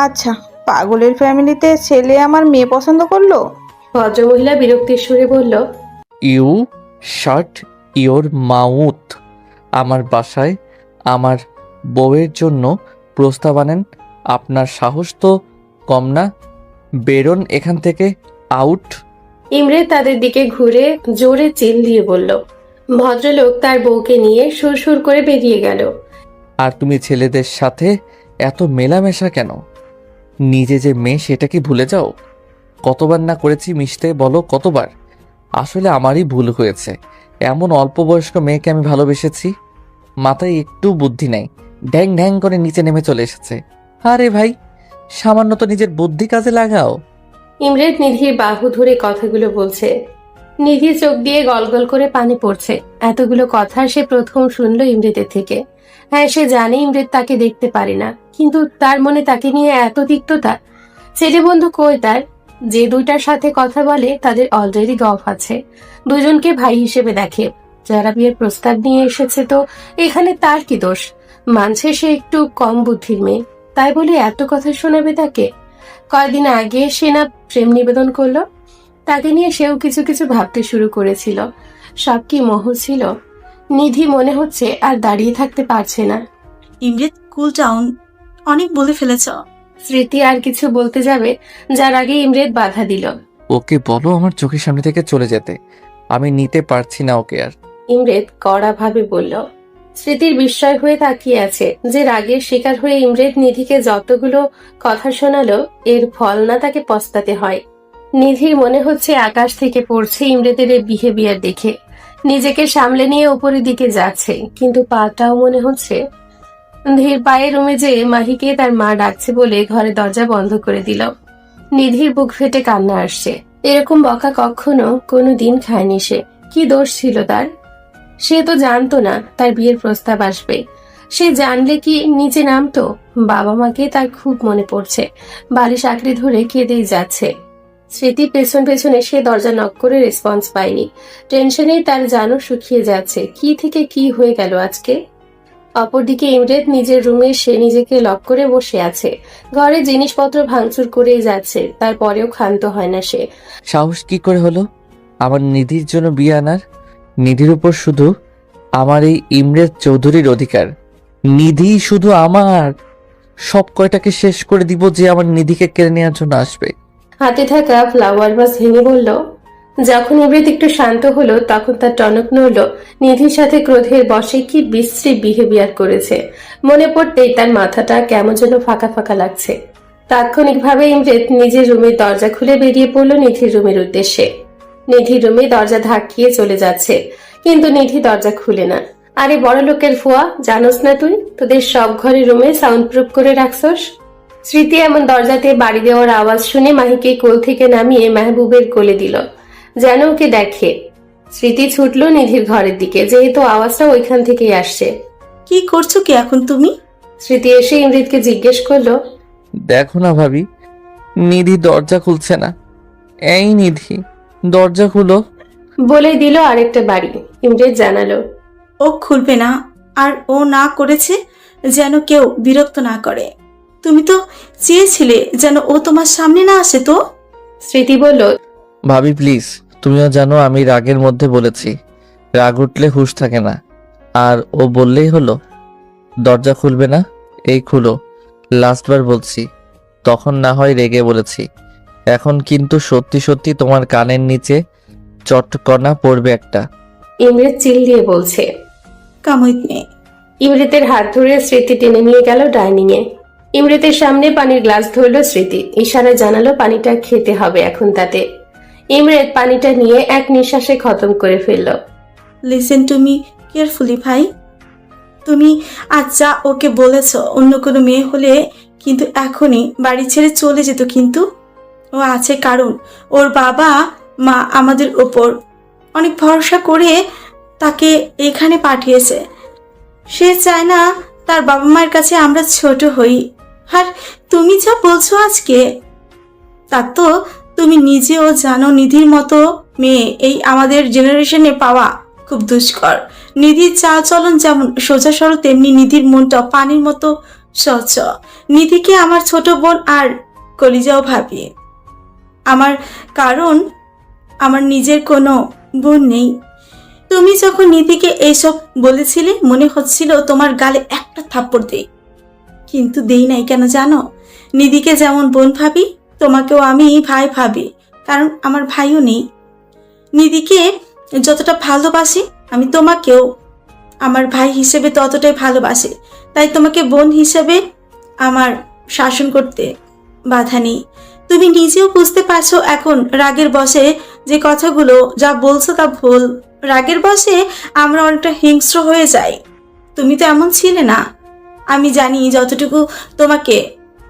Speaker 14: আচ্ছা, পাগলের ফ্যামিলিতে ছেলে আমার মেয়ে পছন্দ করলো?
Speaker 13: ভদ্রমহিলা বিরক্তির সুরে বলল,
Speaker 12: ইউ শাট ইওর মাউথ। আমার বাসায় আমার বউয়ের জন্য প্রস্তাব আনেন? আপনার সাহস তো কম না? বেরোন এখান থেকে, আউট।
Speaker 13: ইমরেত তাদের দিকে ঘুরে জোরে চিল দিয়ে বলল। ভদ্রলোক তার বউকে নিয়ে সুরসুর করে বেরিয়ে গেল।
Speaker 12: আর তুমি ছেলেদের সাথে এত মেলামেশা কেন? নিজে যে মেয়ে সেটা কি ভুলে যাও? কতবার না করেছি মিশতে, বলো কতবার? আসলে আমারই ভুল হয়েছে, এমন অল্প বয়স্ক মেয়েকে আমি ভালোবেসেছি। মাথায় একটু বুদ্ধি নাই, ঢ্যাং ঢ্যাং করে নিচে নেমে চলে এসেছে। আরে ভাই, সামান্য তো নিজের বুদ্ধি কাজে লাগাও।
Speaker 13: ইমরেত নিধির বাহু ধরে কথাগুলো বলছে। নিধি চোখ দিয়ে গলগল করে পানি পড়ছে। এতগুলো কথা সে প্রথম শুনলো ইমরেতের থেকে। হ্যাঁ, সে জানে ইমরেত তাকে দেখতে পারে না, কিন্তু তার মনে তাকে নিয়ে এত তিক্ততা। ছেলে বন্ধু কই তার? যে দুইটার সাথে কথা বলে তাদের অলরেডি গফ আছে, দুজনকে ভাই হিসেবে দেখে। যারা বিয়ের প্রস্তাব নিয়ে এসেছে তো এখানে তার কি দোষ? মানছে সে একটু কম বুদ্ধির মেয়ে, তাই বলে এত কথা শোনাবে তাকে? কয়েকদিন আগে সে না প্রেম নিবেদন করলো, তাকে নিয়ে সেও কিছু কিছু ভাবতে শুরু করেছিল। সব কি মোহ ছিল? নিধি মনে হচ্ছে আর দাঁড়িয়ে থাকতে পারছে না।
Speaker 5: ইমরেত কুল ডাউন, অনেক বলে ফেলেছ।
Speaker 13: স্মৃতি আর কিছু বলতে যাবে, যার আগে ইমরেত বাধা দিল।
Speaker 12: ওকে বলো আমার চোখের সামনে থেকে চলে যেতে, আমি নিতে পারছি না ওকে আর।
Speaker 13: ইমরেত কড়া ভাবে বলল, স্মৃতির বিস্ময় হয়ে তাকিয়ে আছে যে রাগের শিকার হয়ে ইমরেদ নিধিকে যতগুলো কথা শোনালো এর ফল না তাকে পস্তাতে হয়। নিধির মনে হচ্ছে আকাশ থেকে পড়ছে ইমরেদের এই বিহেভিয়ার দেখে। নিজেকে সামলে নিয়ে উপরের দিকে যাচ্ছে, কিন্তু পাটাও মনে হচ্ছে। ধীর পায়ে রুমে যেয়ে মাহিকে তার মা ডাকছে বলে ঘরে দরজা বন্ধ করে দিল। নিধির বুক ফেটে কান্না আসছে। এরকম বকা কখনো কোনো দিন খায়নি সে। কি দোষ ছিল তার? সে তো জানতো না তার বিয়ের প্রস্তাব আসবে। সে জানলে কি নিচে নামতো? বাবা মাকে তার খুব মনে পড়ছে। বালিশ আঁকড়ে ধরে কেঁদেই যাচ্ছে। স্মৃতি পেছন পেছনে সে দরজা নক করে রেসপন্স পায়নি। টেনশনেই তার জানো শুকিয়ে যাচ্ছে। কি থেকে কি হয়ে গেল আজকে? অপরদিকে ইমরেদ নিজের রুমে সে নিজেকে লক করে বসে আছে। ঘরে জিনিসপত্র ভাঙচুর করেই যাচ্ছে, তারপরেও ক্ষান্ত হয় না সে।
Speaker 12: সাহস কি করে হলো আমার নিধির জন্য বিয়ে আনার? নিধির উপর শুধু আমার এই ইমরেদ চৌধুরীর অধিকার। নিধি শুধু আমার। সব কয়টাকে শেষ করে দিব যে আমার নিধিকে কেড়ে নেওয়ার জন্য আসবে।
Speaker 13: হাতে থাকা ফ্লাওয়ার ভাস ভেঙে বলল। যখন ইমরেদ একটু শান্ত হলো তখন তার টনক নড়ল। নিধির সাথে ক্রোধের বশে কি বিশ্রী বিহেভিয়ার করেছে মনে পড়তেই তার মাথাটা কেমন যেন ফাঁকা ফাঁকা লাগছে। তাৎক্ষণিকভাবে ইমরেদ নিজের রুমের দরজা খুলে বেরিয়ে পড়ল নিধির রুমের উদ্দেশ্যে। নিধির রুমে দরজা ধাক্কিয়ে চলে যাচ্ছে, কিন্তু নিধি দরজা খুলে না। আরে বড় লোকের ফুয়া, জানোস না তুই তোদের সব ঘরে রুমে সাউন্ড প্রুফ করে রাখছস? স্মৃতি এমন দরজাতে বাড়ি দেওয়ার আওয়াজ শুনে মাহিকে কোল থেকে নামিয়ে মেহবুবের কোলে দিল, যেন ওকে দেখে। স্মৃতি ছুটলো নিধির ঘরের দিকে, যেহেতু আওয়াজটা ওইখান থেকেই আসছে।
Speaker 5: কি করছো কি এখন তুমি?
Speaker 13: স্মৃতি এসে ইমৃতকে জিজ্ঞেস করলো।
Speaker 12: দেখো না ভাবি, নিধি দরজা খুলছে না। এই নিধি, দরজা খুলো।
Speaker 13: বলে দিল আরেকটা বাড়ি। ইমৃত জানালো,
Speaker 5: ও খুলবে না, আর ও না করেছে যেন কেউ বিরক্ত না করে। তুমি তো চেয়েছিলে যেন ও তোমার সামনে না আসে তো।
Speaker 13: স্মৃতি বলল,
Speaker 12: ভাবি প্লিজ, তুমিও জানো আমি রাগের মধ্যে বলেছি। রাগ উঠলে হুঁশ থাকে না। আর ও বললেই হলো দরজা খুলবে না। এই খুলো, লাস্টবার বলছি। তখন না হয় রেগে বলেছি, এখন কিন্তু সত্যি সত্যি তোমার কানের নিচে চটকনা পড়বে একটা।
Speaker 13: ইমৃত চিল দিয়ে বলছে।
Speaker 5: কামড় নেই।
Speaker 13: ইমৃতের হাত ধরে স্মৃতি টেনে নিয়ে গেল ডাইনিং এ। ইমৃতের সামনে পানির গ্লাস ধরলো স্মৃতি, ইশারায় জানালো পানিটা খেতে হবে এখন তাতে। ইমৃত পানিটা নিয়ে এক নিঃশ্বাসে খতম করে ফেলল।
Speaker 5: লিসেন টু মি কেয়ারফুলি ভাই। তুমি আজ যা ওকে বলেছ অন্য কোনো মেয়ে হলে কিন্তু এখনই বাড়ি ছেড়ে চলে যেত, কিন্তু ও আছে কারণ ওর বাবা মা আমাদের ওপর অনেক ভরসা করে তাকে এখানে পাঠিয়েছে। সে চায় না তার বাবা মায়ের কাছে আমরা ছোট হই। আর তুমি যা বলছো আজকে, তা তো তুমি নিজেও জানো নিধির মতো মেয়ে এই আমাদের জেনারেশনে পাওয়া খুব দুষ্কর। নিধির চাল চলন যেমন সোজা সরল, তেমনি নিধির মনটা পানির মতো স্বচ্ছ। নিধিকে আমার ছোট বোন আর কলিজাও ভাবি আমার, কারণ আমার নিজের কোনো বোন নেই। তুমি যখন নিধিকে এইসব বলেছিলে মনে হচ্ছিল তোমার গালে একটা থাপ্পড় দেই, কিন্তু দেই নাই। কেন জানো? নিধিকে যেমন বোন ভাবি তোমাকেও আমি ভাই ভাবি, কারণ আমার ভাইও নেই। নিধিকে যতটা ভালোবাসি আমি তোমাকেও আমার ভাই হিসেবে ততটাই ভালোবাসি, তাই তোমাকে বোন হিসেবে আমার শাসন করতে বাধা নেই। তুমি নিজেও বুঝতে পারছো এখন রাগের বশে যে কথাগুলো যা বলছো তা ভুল। রাগের বশে আমরা অনেকটা হিংস্র হয়ে যাই। তুমি তো এমন ছিলে না। আমি জানি যতটুকু তোমাকে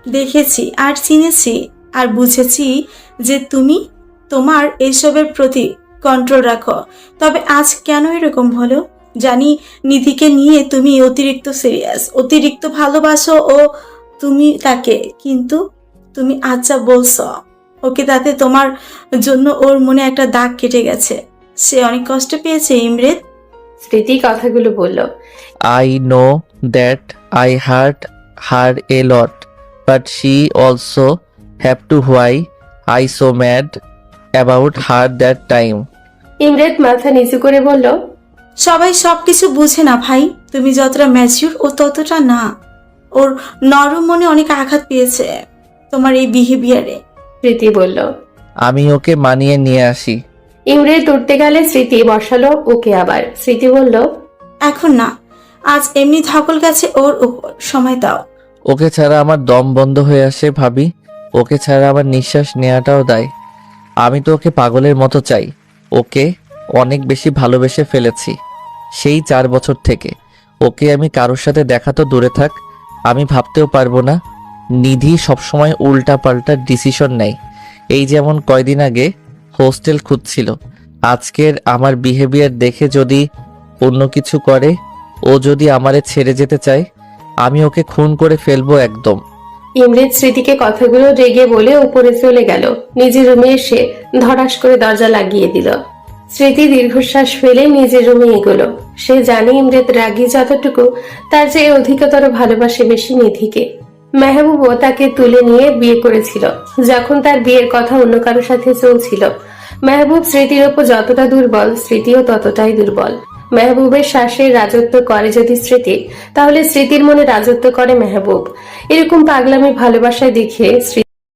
Speaker 5: দেখেছি আর চিনেছি আর বুঝেছি যে তুমি তোমার এইসবের প্রতি কন্ট্রোল রাখো। তবে আজ কেন এরকম হলো জানি, নিধিকে নিয়ে তুমি অতিরিক্ত সিরিয়াস, অতিরিক্ত ভালোবাসো ও তুমি তাকে, কিন্তু তুমি আজ যা বলছো ওকে, তাতে তোমার জন্য ওর মনে একটা দাগ কেটে গেছে। সে অনেক কষ্ট পেয়েছে ইমরেত।
Speaker 13: স্মৃতি কথাগুলো বলল।
Speaker 12: I know that I hurt her a lot, but she also have to why I so mad about her that time.
Speaker 13: ইমরেত মাথা নিচু করে বলল,
Speaker 5: সবাই সবকিছু বুঝে না ভাই। তুমি যতটা ম্যাচিউর ও ততটা না। ওর নরম মনে অনেক আঘাত পেয়েছে তোমার এই বিহেভিয়ারে।
Speaker 13: স্মৃতি বলল।
Speaker 12: আমি ওকে মানিয়ে নিয়ে আসি।
Speaker 13: ইমরেত উঠতে গেলে স্মৃতি বসালো ওকে আবার। স্মৃতি বলল,
Speaker 5: এখন না, আজ এমনি ধকল গেছে ওর উপর। সময় দাও।
Speaker 12: ওকে ছাড়া আমার দম বন্ধ হয়ে আসে ভাবি, ওকে ছাড়া আমার নিঃশ্বাস নেওয়াটাও দায়। আমি তো ওকে পাগলের মতো চাই, ওকে অনেক বেশি ভালোবেসে ফেলেছি সেই 4 বছর থেকে। ওকে আমি কারোর সাথে দেখা তো দূরে থাক, আমি ভাবতেও পারবো না। নিধি সবসময় উল্টা পাল্টা ডিসিশন নেয়। এই যেমন কয়দিন আগে হোস্টেল খুঁজছিল, আজকের আমার বিহেভিয়ার দেখে যদি অন্য কিছু করে, ও যদি আমারে ছেড়ে যেতে চায়, আমি ওকে খুন করে ফেলবো একদম।
Speaker 13: ইমরেত স্মৃতিকে কথাগুলো রেগে বলে উপরে চলে গেল। নিজের রুমে এসে ধড়াস করে দরজা লাগিয়ে দিল। স্মৃতি দীর্ঘশ্বাস ফেলে নিজের রুমে এগোলো। সে জানে ইমরেত রাগী যতটুকু, তার চেয়ে অধিকতর ভালোবাসে বেশি নিধিকে। মেহবুবও তাকে তুলে নিয়ে বিয়ে করেছিল যখন তার বিয়ের কথা অন্য কারোর সাথে চলছিল। মেহবুব স্মৃতির ওপর যতটা দুর্বল, স্মৃতিও ততটাই দুর্বল। মেহবুবের শ্বাসে রাজত্ব করে যদি স্মৃতি, তাহলে স্মৃতির মনে রাজত্ব করে মেহবুব। এরকম পাগলামি ভালোবাসায় দেখে